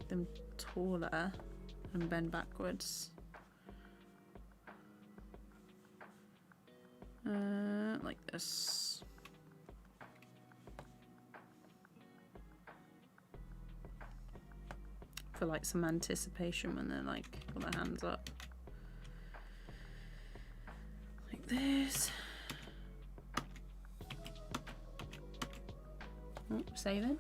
them taller and bend backwards. Like this. For like some anticipation when they're like got their hands up. Like this. Oh, saving.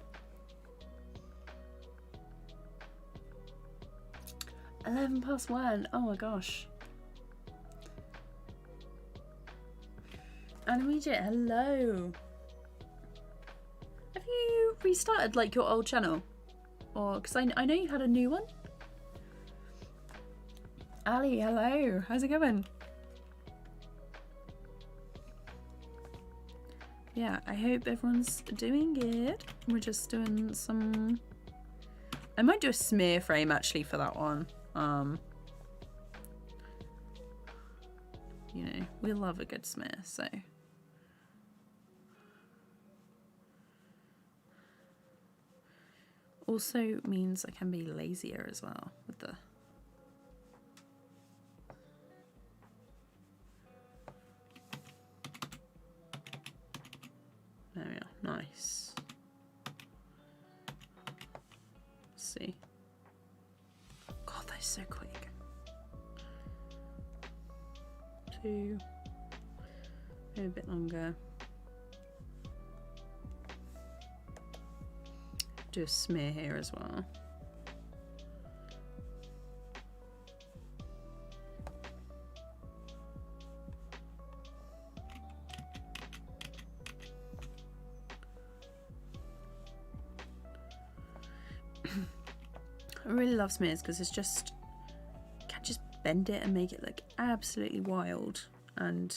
11+1. Oh my gosh. Animating, hello. Have you restarted like your old channel? Or because I know you had a new one. Ali, hello. How's it going? Yeah, I hope everyone's doing good. We're just doing some. I might do a smear frame actually for that one. You know, we love a good smear, so. Also means I can be lazier as well with the see. God, they're so quick. 2, maybe a bit longer. Do a smear here as well. I really love smears because it's just, you can just bend it and make it look absolutely wild, and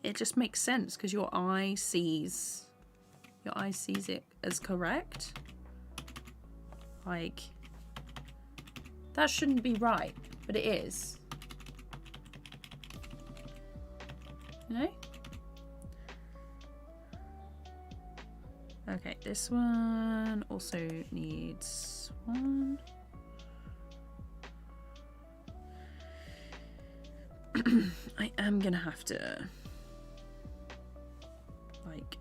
it just makes sense because your eye sees it as correct. Like, that shouldn't be right, but it is. You know? Okay, this one also needs one. I am gonna have to like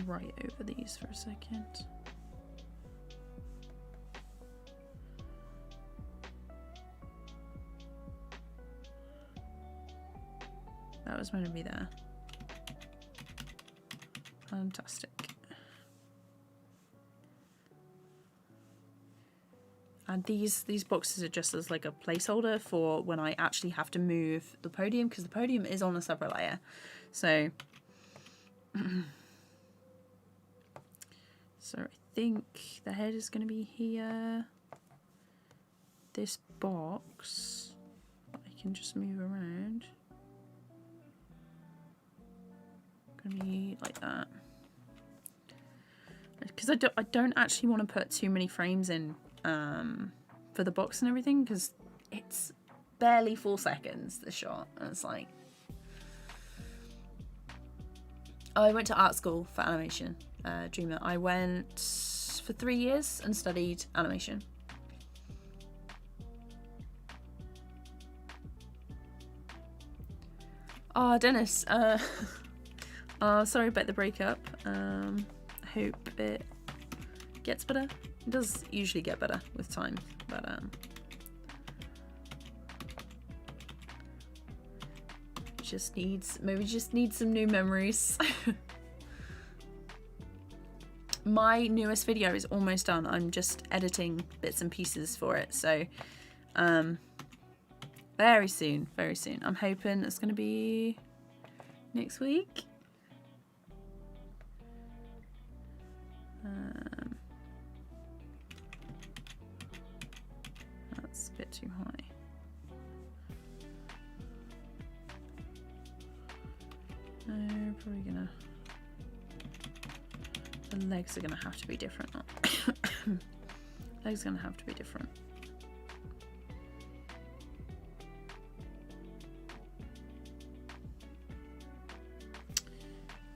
write over these for a second. That was meant to be there. Fantastic. And these boxes are just as like a placeholder for when I actually have to move the podium, because the podium is on a separate layer. So, so I think the head is going to be here. This box, I can just move around. Going to be like that. Because I don't actually want to put too many frames in for the box and everything, because it's barely 4 seconds, the shot, and it's like, I went to art school for animation, Dreamer. I went for 3 years and studied animation. Oh, Dennis, sorry about the breakup. I hope it gets better. It does usually get better with time, but maybe just needs some new memories. My newest video is almost done. I'm just editing bits and pieces for it, so very soon, very soon. I'm hoping it's gonna be next week. That's a bit too high. Probably gonna. The legs are gonna have to be different. Legs are gonna have to be different.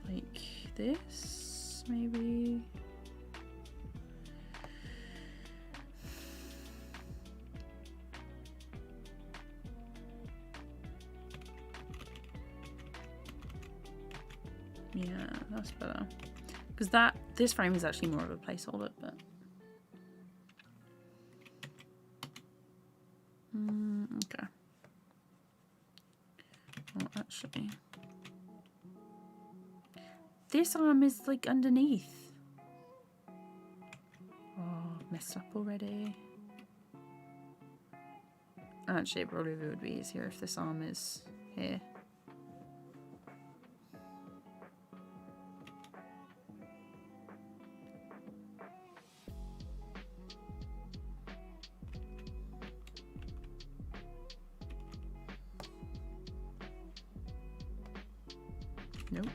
Like this, maybe. Yeah, that's better. Because this frame is actually more of a placeholder, but okay. Well, actually, this arm is like underneath. Oh, messed up already. Actually, it probably would be easier if this arm is here. Nope.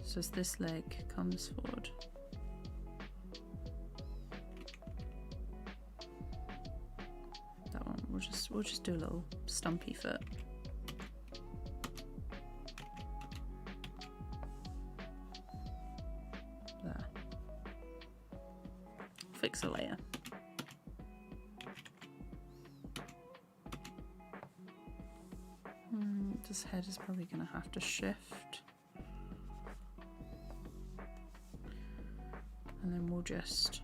So as this leg comes forward. That one, we'll just do a little stumpy foot. There. Fix a layer. This head is probably going to have to shift. And then we'll just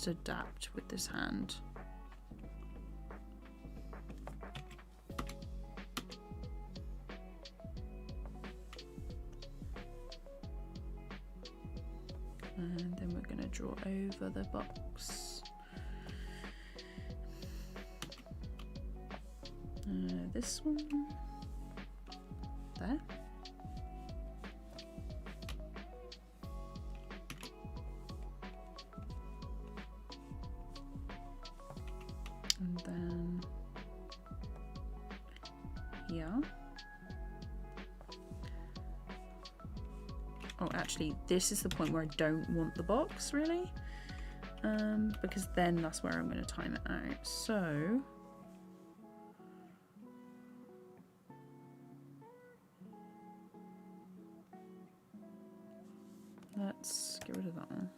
adapt with this hand. And then we're going to draw over the box. This one. There. And then here. Oh, actually, this is the point where I don't want the box, really. Because then that's where I'm going to time it out. So let's get rid of that one.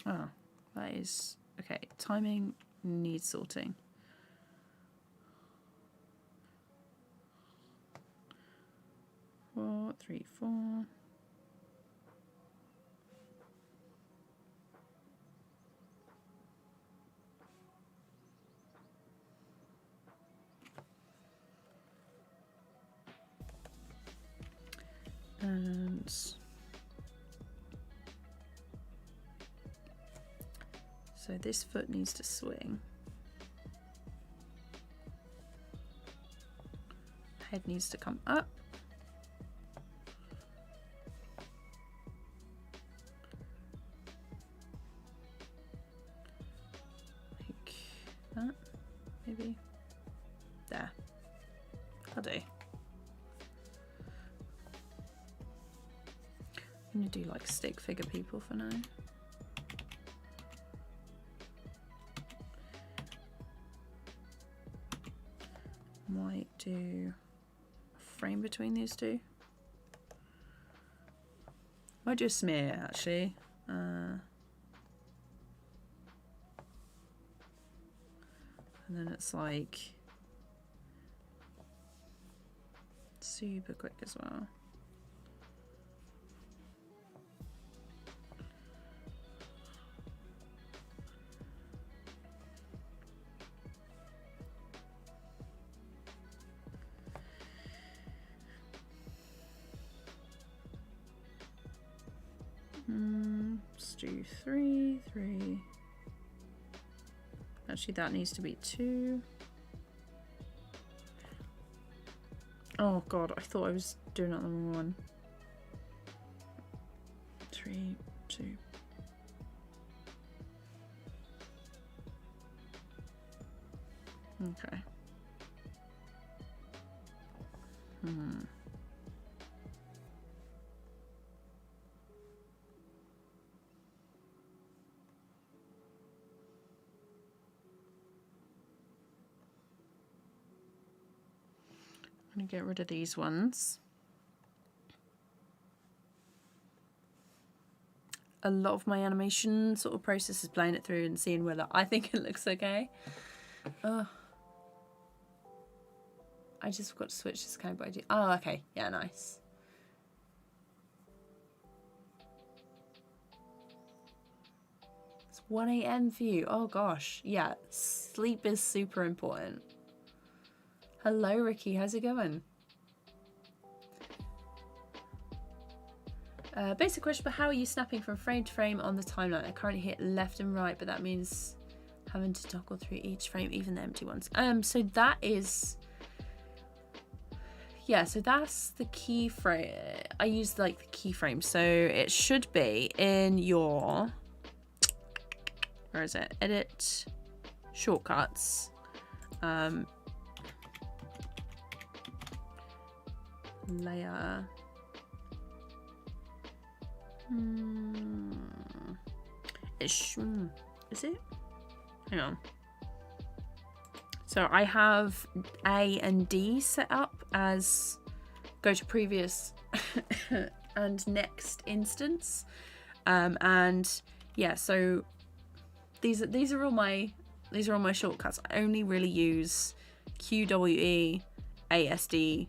Oh, that is okay. Timing needs sorting. Four, 3, 4. And so this foot needs to swing. Head needs to come up. Like that, maybe. There. I'll do. I'm gonna do like stick figure people for now. Might do a frame between these two. Might do a smear actually. And then it's like super quick as well. Let's do 3, 3. Actually, that needs to be 2. Oh god, I thought I was doing it on the wrong one. 3, 2. Okay. I'm going to get rid of these ones. A lot of my animation sort of process is playing it through and seeing whether I think it looks okay. I just forgot to switch this code, but I do. Oh, okay. Yeah, nice. It's 1 AM for you. Oh gosh. Yeah, sleep is super important. Hello, Ricky. How's it going? Basic question, but how are you snapping from frame to frame on the timeline? I currently hit left and right, but that means having to toggle through each frame, even the empty ones. So that is... Yeah, so that's the keyframe. I use like the keyframe. So it should be in your... Where is it? Edit, shortcuts. Layer. Is it? Hang on. So I have A and D set up as go to previous and next instance. And yeah, so these are all my these are all my shortcuts. I only really use QWE, ASD,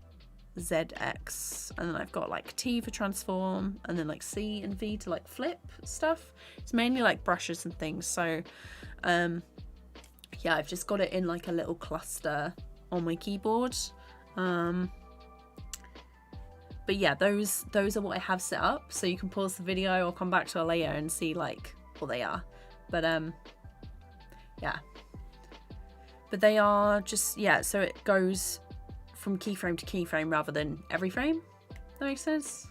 ZX, and then I've got like T for transform, and then like C and V to like flip stuff. It's mainly like brushes and things. So yeah, I've just got it in like a little cluster on my keyboard. But yeah, those are what I have set up, so you can pause the video or come back to it later and see like what they are. But yeah, but they are just, yeah, so it goes from keyframe to keyframe rather than every frame. That makes sense?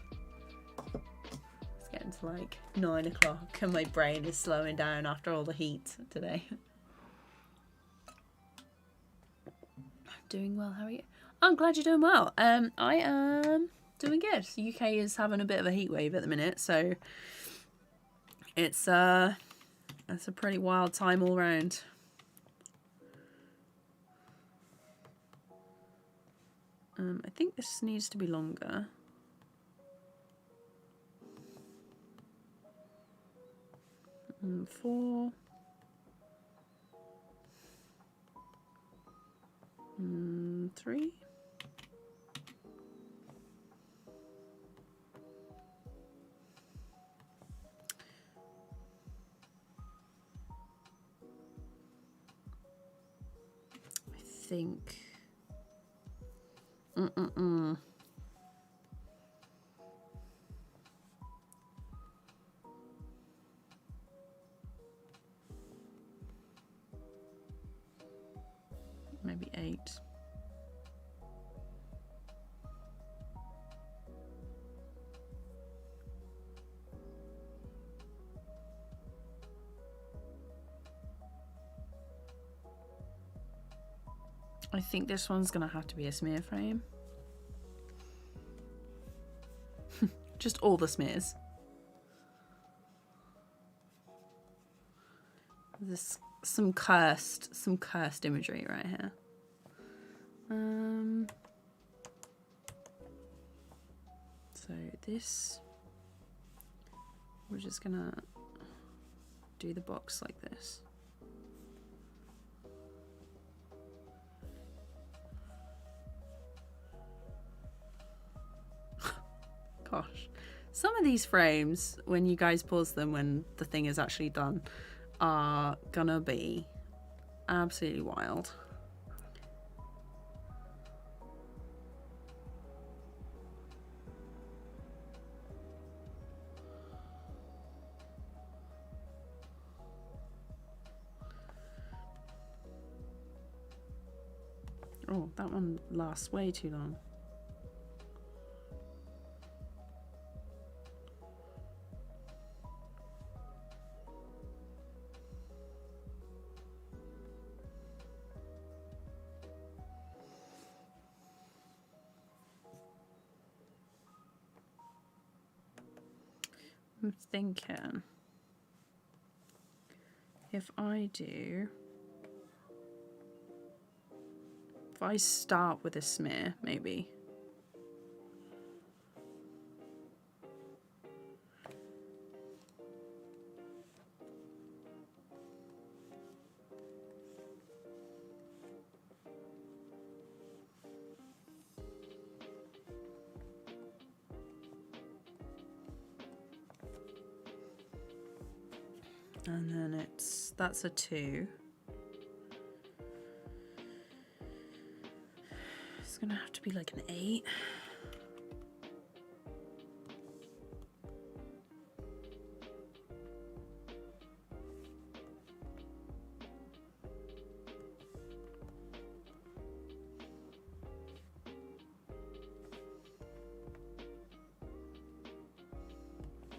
It's getting to like 9 o'clock and my brain is slowing down after all the heat today. Doing well, how are you? I'm glad you're doing well. I am doing good. The UK is having a bit of a heat wave at the minute, so it's a pretty wild time all around. I think this needs to be longer. Four. 3. I think. Maybe 8. I think this one's gonna have to be a smear frame. Just all the smears. This some cursed imagery right here. So this, we're just gonna do the box like this. Gosh, some of these frames, when you guys pause them when the thing is actually done, are gonna be absolutely wild. Oh, that one lasts way too long. I'm thinking if I start with a smear, maybe. And then that's a 2. It's gonna have to be like an 8.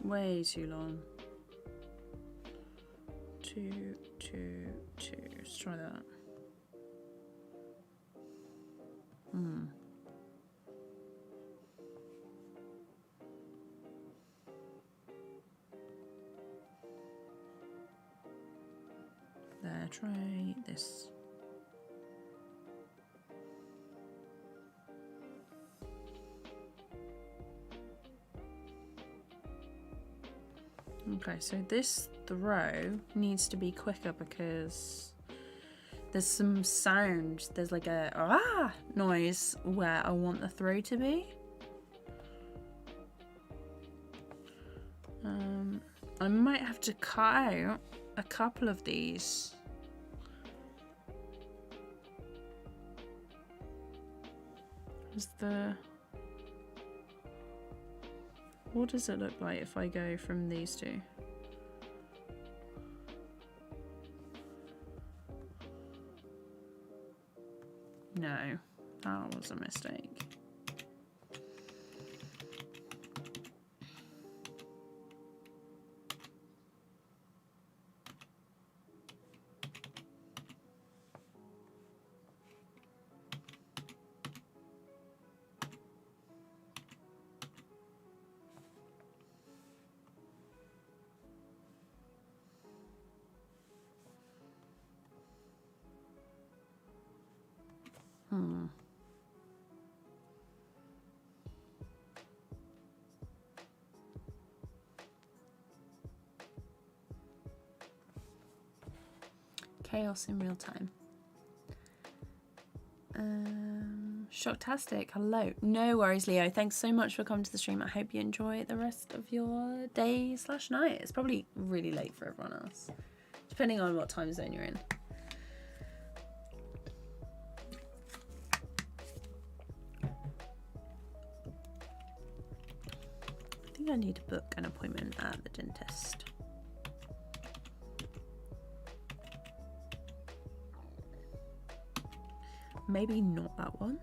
Way too long. 2, 2, 2. Let's try that. There, try this. Okay, so this throw needs to be quicker because there's some sound. There's like a ah noise where I want the throw to be. I might have to cut out a couple of these. What does it look like if I go from these two? No, that was a mistake. Chaos in real time. Shocktastic, hello. No worries, Leo. Thanks so much for coming to the stream. I hope you enjoy the rest of your day/night. It's probably really late for everyone else, depending on what time zone you're in. I think I need to book an appointment at the dentist. Maybe not that one.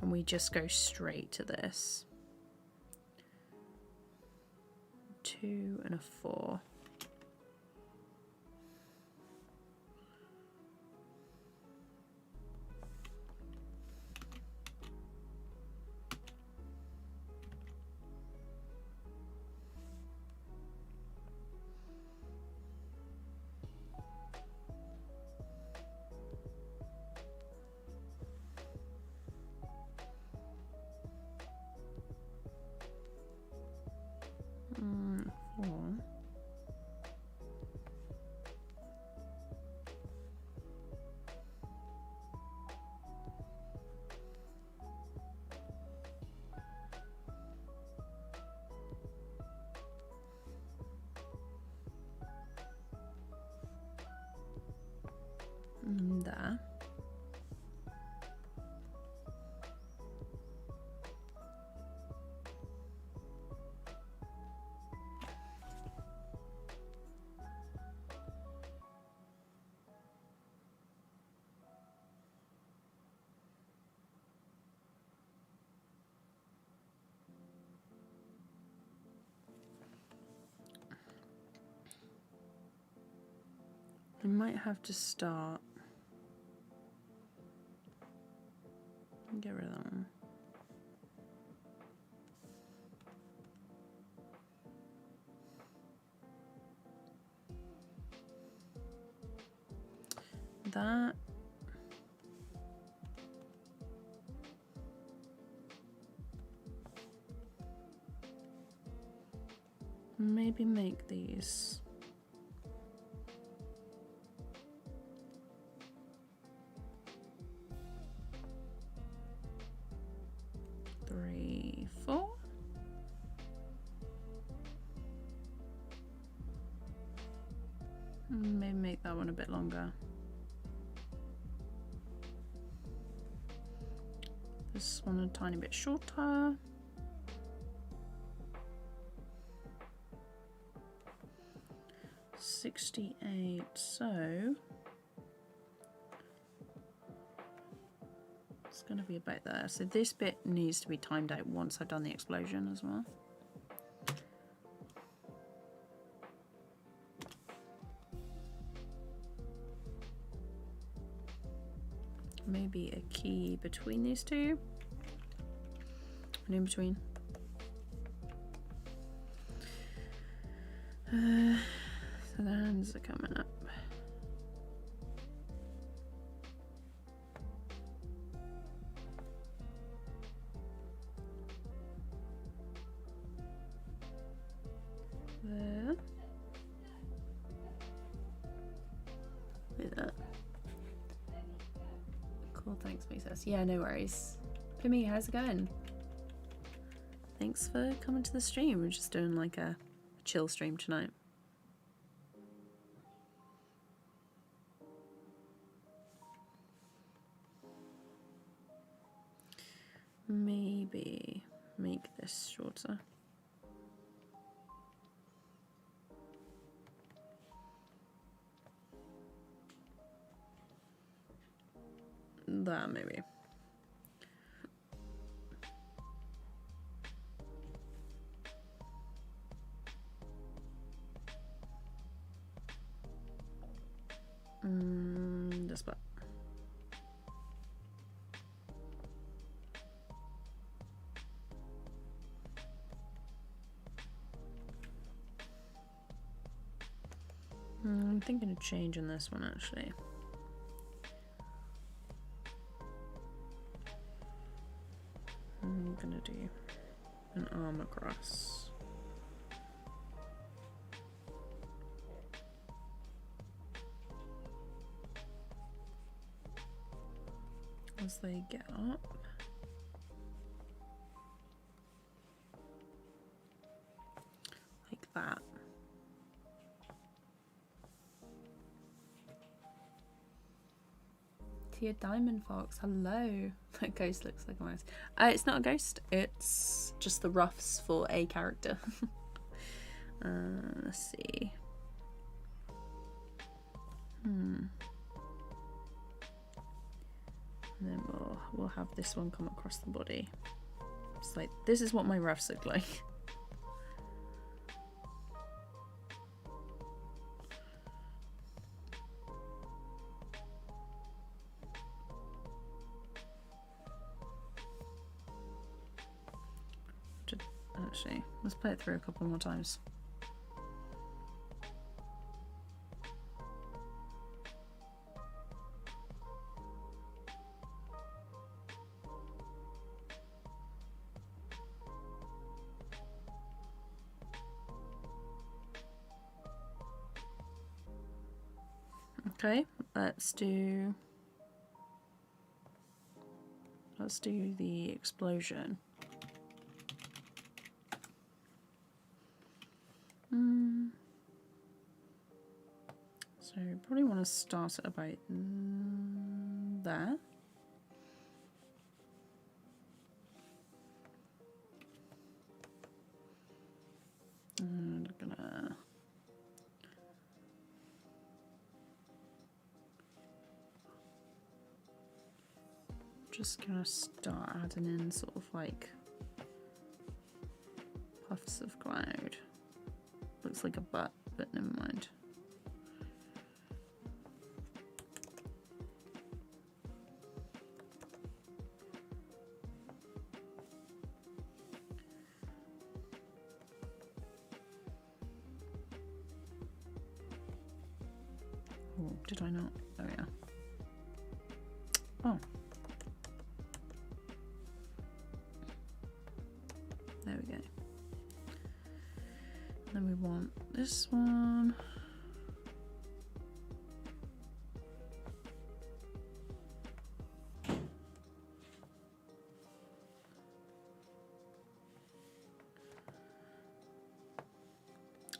And we just go straight to this. 2 and a 4. There. I might have to start. Get rid of that one. That. Maybe make these. Maybe make that one a bit longer. This one a tiny bit shorter. $68, so it's going to be about there. So this bit needs to be timed out once I've done the explosion as well. Maybe a key between these two, and in between. So the hands are coming up. There. Like that. Cool, thanks, Princess. Yeah, no worries. Pimmy, how's it going? Thanks for coming to the stream. We're just doing like a chill stream tonight. Maybe make this shorter. That maybe. This part. I'm thinking of changing this one actually. I'm gonna do an arm across. As they get up. Like that. Tia Diamond Fox, hello. That ghost looks like a mouse. It's not a ghost, it's just the roughs for a character. Let's see. And then we'll have this one come across the body. It's like, this is what my roughs look like. Actually, let's play it through a couple more times. Okay, let's do the explosion. So probably want to start at about there. And I'm just gonna start adding in sort of like puffs of cloud. Looks like a butt, but never mind. Oh, did I not? Oh yeah. Oh. There we go. Then we want this one.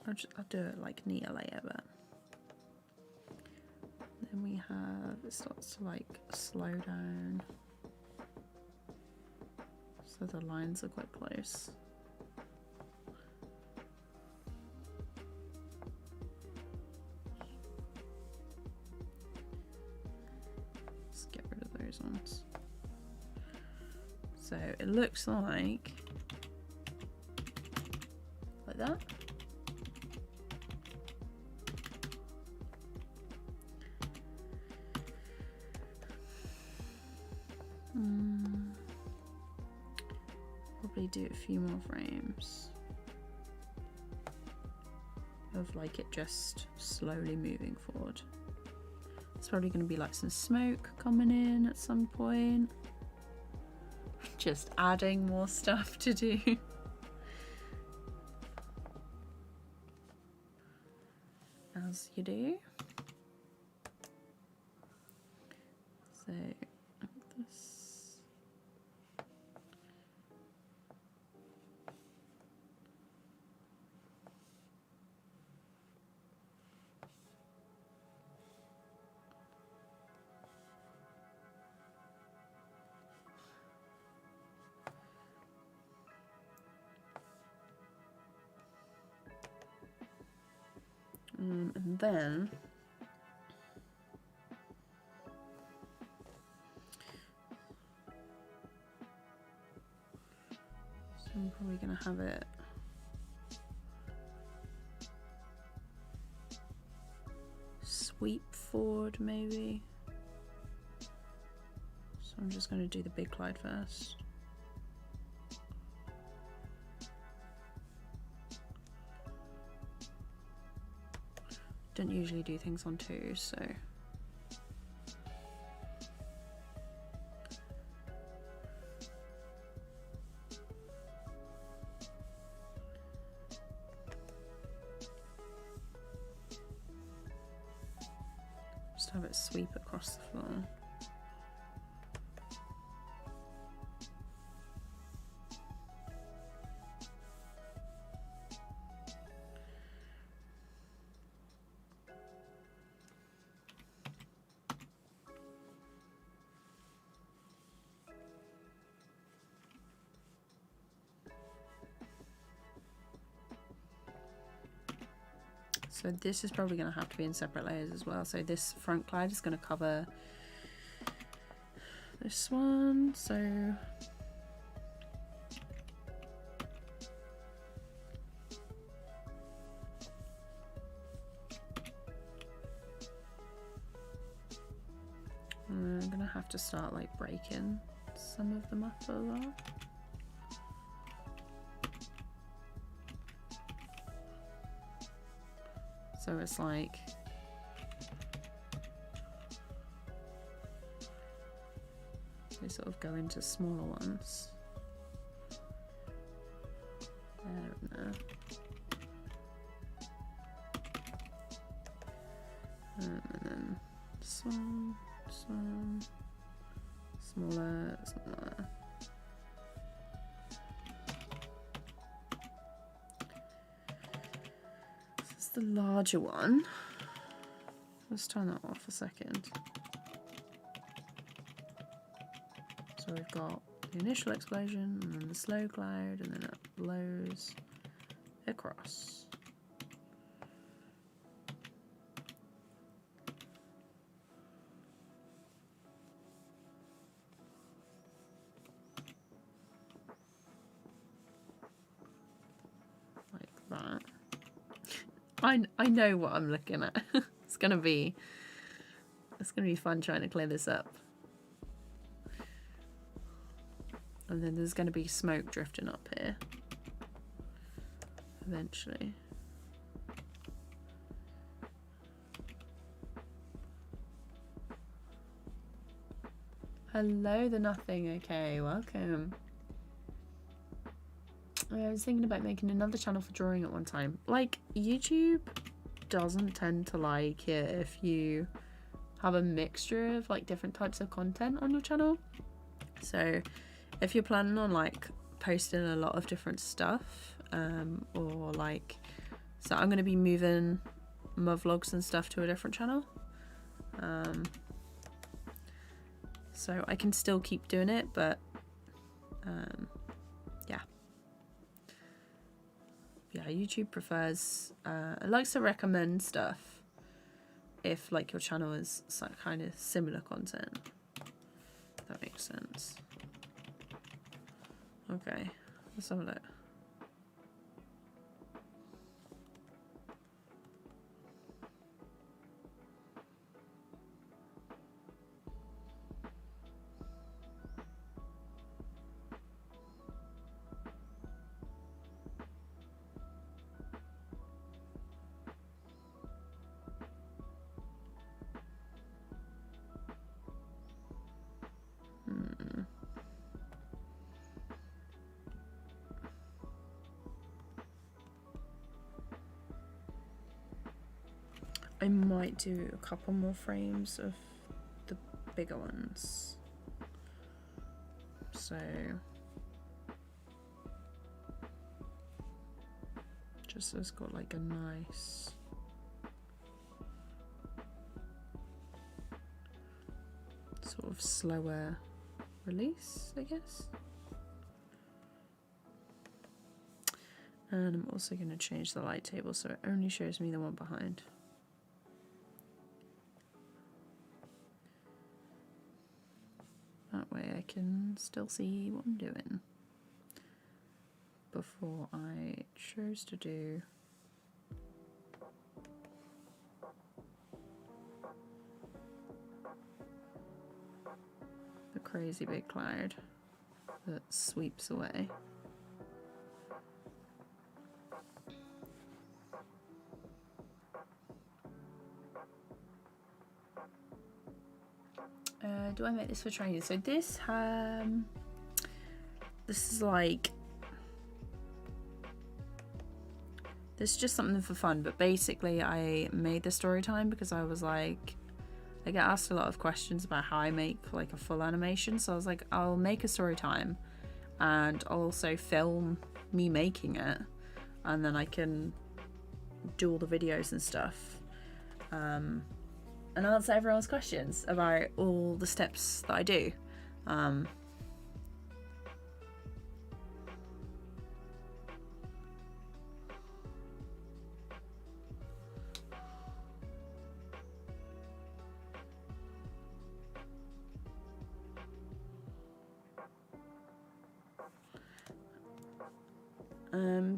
I'll do it like near layer, but then we have, it starts to like slow down, so the lines are quite close. Let's get rid of those ones. So it looks like that. Probably do a few more frames of like it just slowly moving forward. It's probably going to be like some smoke coming in at some point. Just adding more stuff to do. As you do. So I'm And then so I'm probably going to have it sweep forward maybe. So I'm just going to do the big glide first. Don't usually do things on twos, so just have it sweep across the floor. So this is probably going to have to be in separate layers as well. So this front glide is going to cover this one. So I'm going to have to start like breaking some of them up as well. So it's like they sort of go into smaller ones. There and there. And then smaller, smaller. The larger one. Let's turn that off a second. So we've got the initial explosion and then the slow glide and then it blows across. Like that. I know what I'm looking at. It's gonna be fun trying to clear this up. And then there's gonna be smoke drifting up here eventually. Hello, the nothing. Okay, welcome. I was thinking about making another channel for drawing at one time. Like, YouTube doesn't tend to like it if you have a mixture of like different types of content on your channel. So if you're planning on like posting a lot of different stuff, or like, so I'm going to be moving my vlogs and stuff to a different channel. So I can still keep doing it, but yeah, YouTube prefers, it likes to recommend stuff if like your channel is some kind of similar content. If that makes sense. Okay, let's have a look. I might do a couple more frames of the bigger ones. So just so it's got like a nice sort of slower release, I guess. And I'm also going to change the light table so it only shows me the one behind. That way I can still see what I'm doing before I chose to do the crazy big cloud that sweeps away. Do I make this for training? So this is like, this is just something for fun, but basically I made the story time because I was like, I get asked a lot of questions about how I make like a full animation, so I was like, I'll make a story time and I'll also film me making it, and then I can do all the videos and stuff, and answer everyone's questions about all the steps that I do.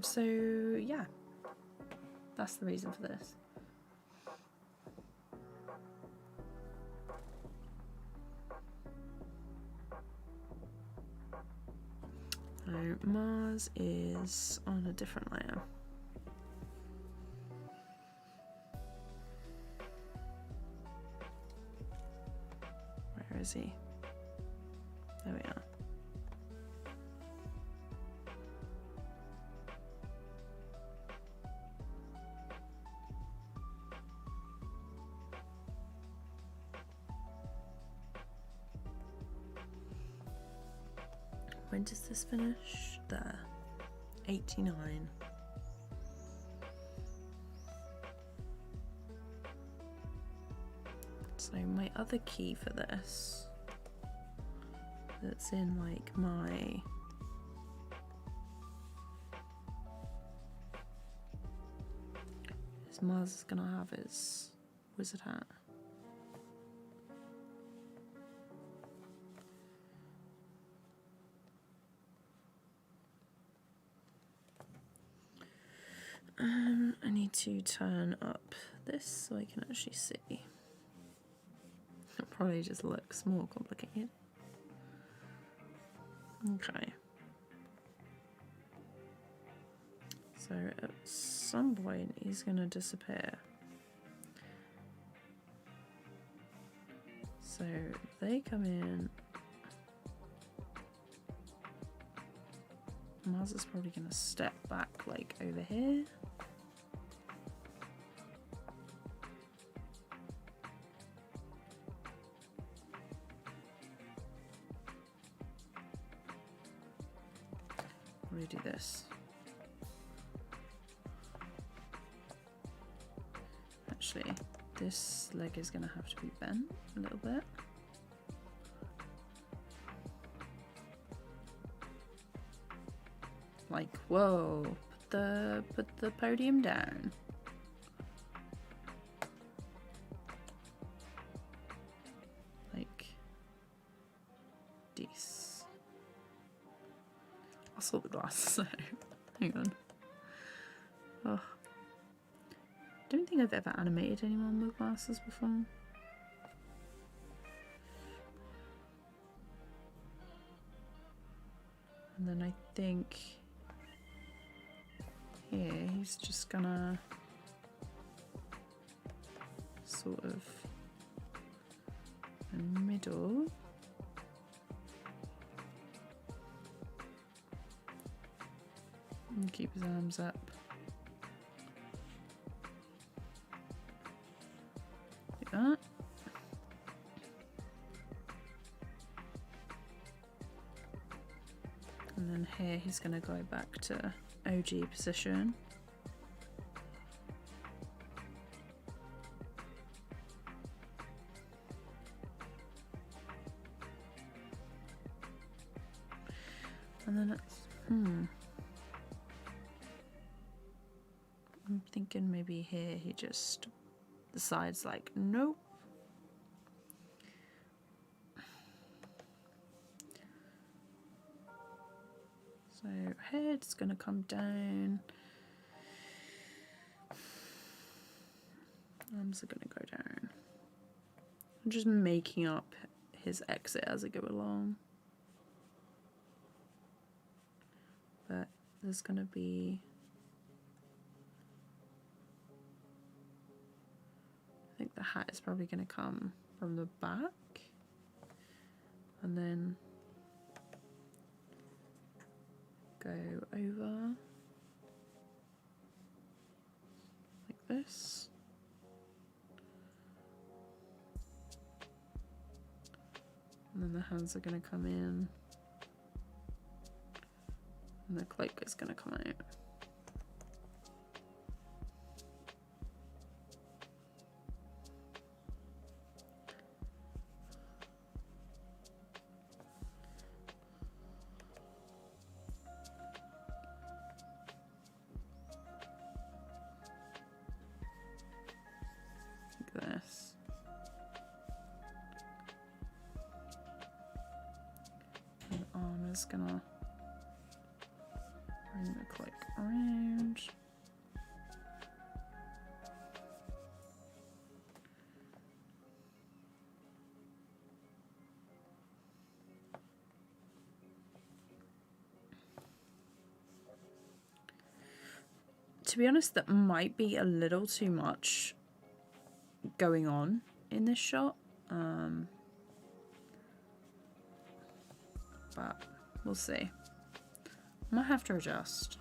So yeah, that's the reason for this. So Mars is on a different layer. Where is he? There we are. When does this finish? There. 89. So my other key for this, that's in like my Mars is gonna have his wizard hat. I need to turn up this so I can actually see. It probably just looks more complicated. Okay. So at some point he's gonna disappear. So they come in. Mars is probably gonna step back like over here. Probably do this. Actually, this leg is gonna have to be bent a little bit. Like, whoa, put the podium down. Like this. I'll sort the glasses out. Hang on. Oh. Don't think I've ever animated anyone with glasses before. And then I think here he's just gonna sort of in the middle. And keep his arms up. Like that. And then here he's going to go back to OG position. And then it's, I'm thinking maybe here he just decides like, nope. So head's gonna come down. Arms are gonna go down. I'm just making up his exit as I go along. But there's gonna be, I think the hat is probably gonna come from the back and then go over like this. And then the hands are going to come in and the cloak is going to come out. Like this. And the arm is gonna bring the cloak around. To be honest, that might be a little too much going on in this shot. But we'll see. I might have to adjust.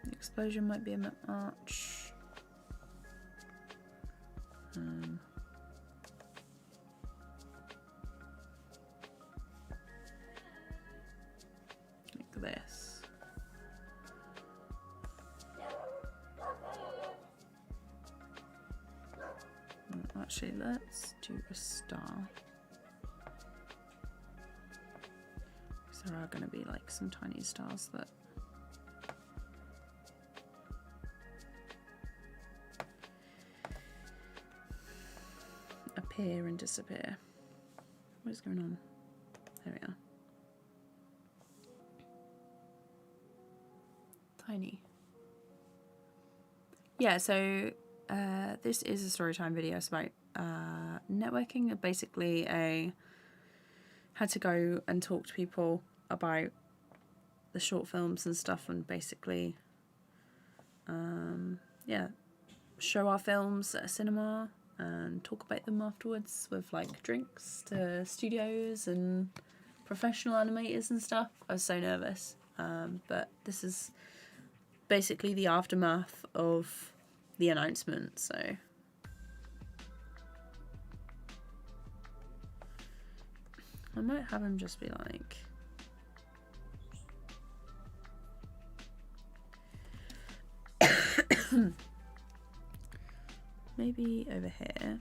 The explosion might be a bit much. Like this. Actually, let's do a star. There are going to be like some tiny stars that appear and disappear. What is going on? There we are. Tiny. Yeah, so this is a Storytime video. It's about networking. Basically, had to go and talk to people about the short films and stuff, and basically, yeah, show our films at a cinema and talk about them afterwards with like drinks to studios and professional animators and stuff. I was so nervous, but this is basically the aftermath of the announcement, so. I might have him just be like, maybe over here.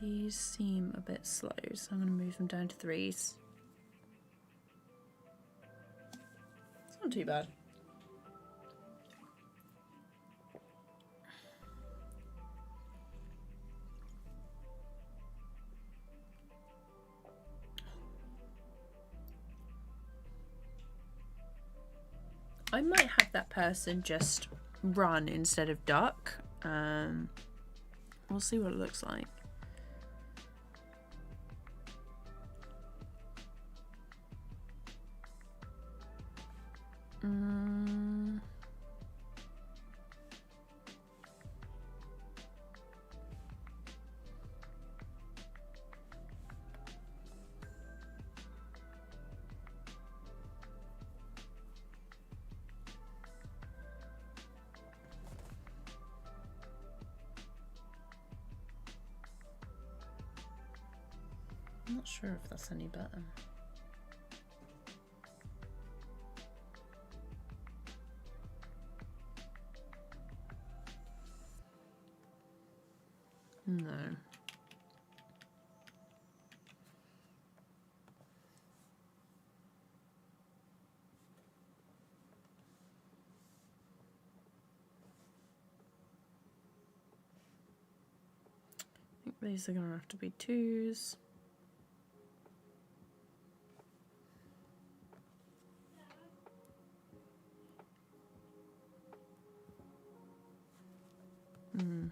These seem a bit slow, so I'm going to move them down to 3s. It's not too bad. I might have that person just run instead of duck. We'll see what it looks like. I'm not sure if that's any better. No. I think these are going to have to be 2s. Mm.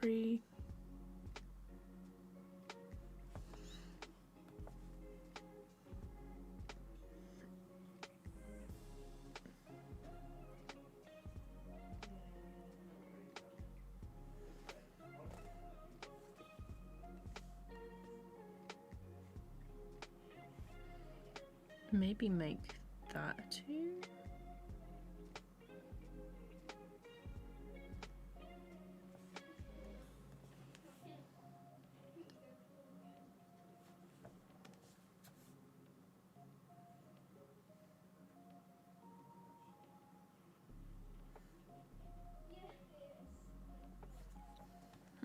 Three. Maybe make that 2.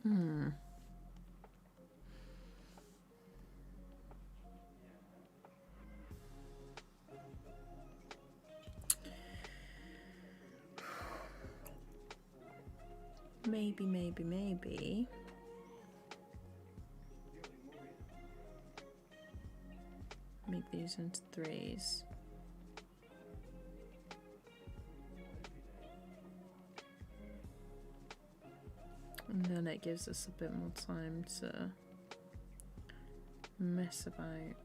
Hmm. Maybe make these into 3s. And then it gives us a bit more time to mess about.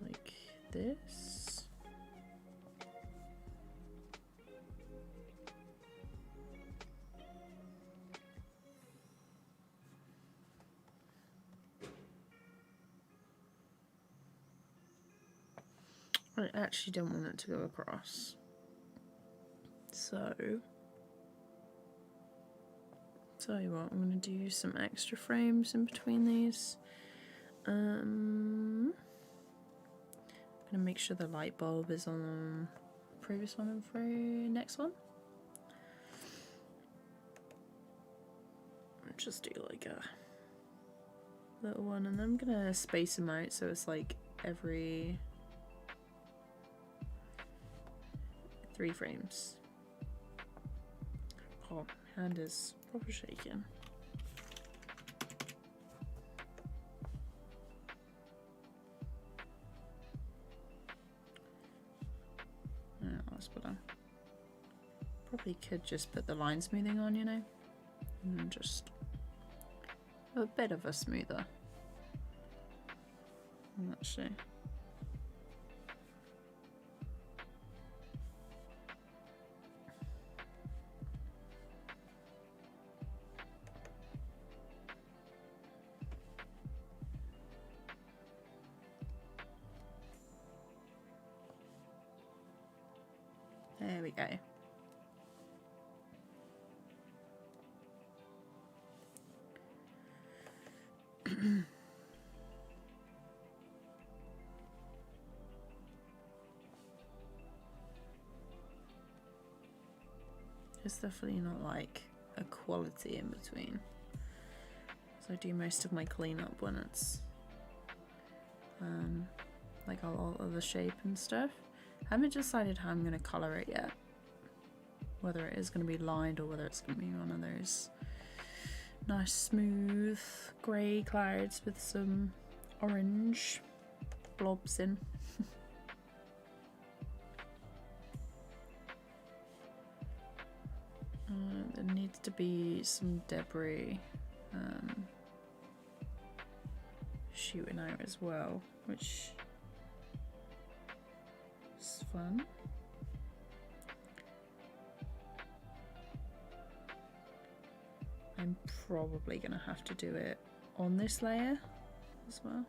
Like this. I actually don't want it to go across. So, tell you what, I'm going to do some extra frames in between these. I'm going to make sure the light bulb is on the previous one and for next one. I'll just do like a little one, and then I'm going to space them out so it's like every 3 frames. Oh, hand is proper shaking. Yeah, that's better. Probably could just put the line smoothing on, you know, and just a bit of a smoother. Actually. There we go. There's definitely not like a quality in between. So I do most of my cleanup when it's like I'll alter the shape and stuff. I haven't decided how I'm going to colour it yet. Whether it is going to be lined or whether it's going to be one of those nice smooth grey clouds with some orange blobs in. There needs to be some debris shooting out as well, which is fun. I'm probably gonna have to do it on this layer as well.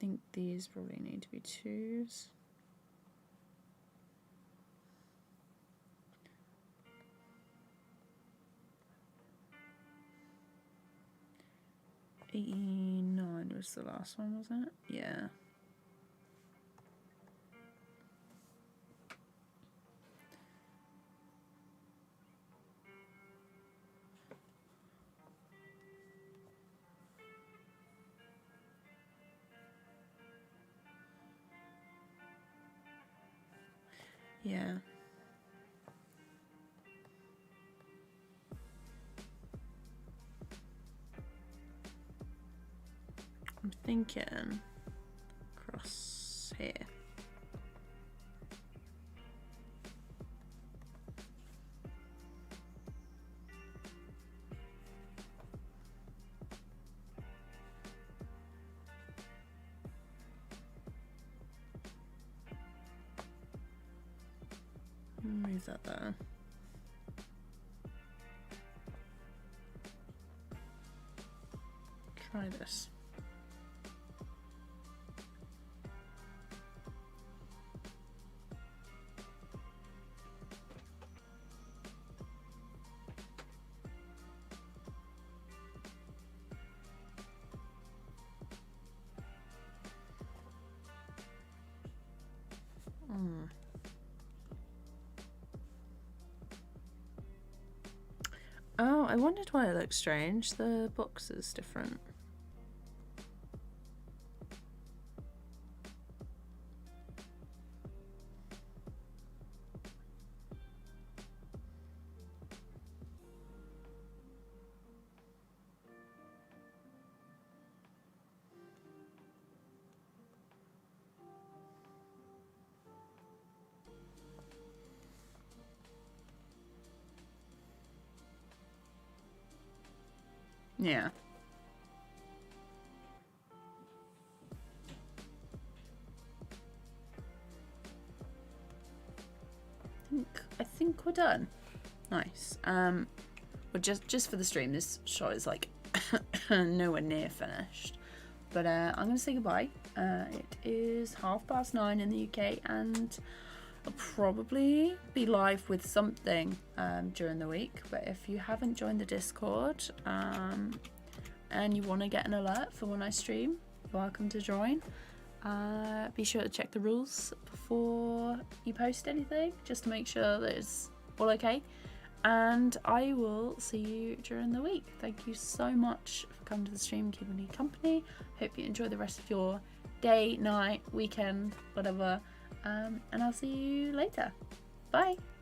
think these probably need to be 2s. $89 was the last one, wasn't it? Yeah. Yeah. I'm thinking across here. Move that there. Try this. Oh, I wondered why it looks strange. The box is different. Yeah. I think we're done. Nice. Well, just for the stream, this shot is like nowhere near finished. But I'm gonna say goodbye. It is 9:30 in the UK, and I'll probably be live with something during the week. But if you haven't joined the Discord and you want to get an alert for when I stream, you're welcome to join. Be sure to check the rules before you post anything, just to make sure that it's all okay. And I will see you during the week. Thank you so much for coming to the stream, keeping me company. Hope you enjoy the rest of your day, night, weekend, whatever. And I'll see you later. Bye.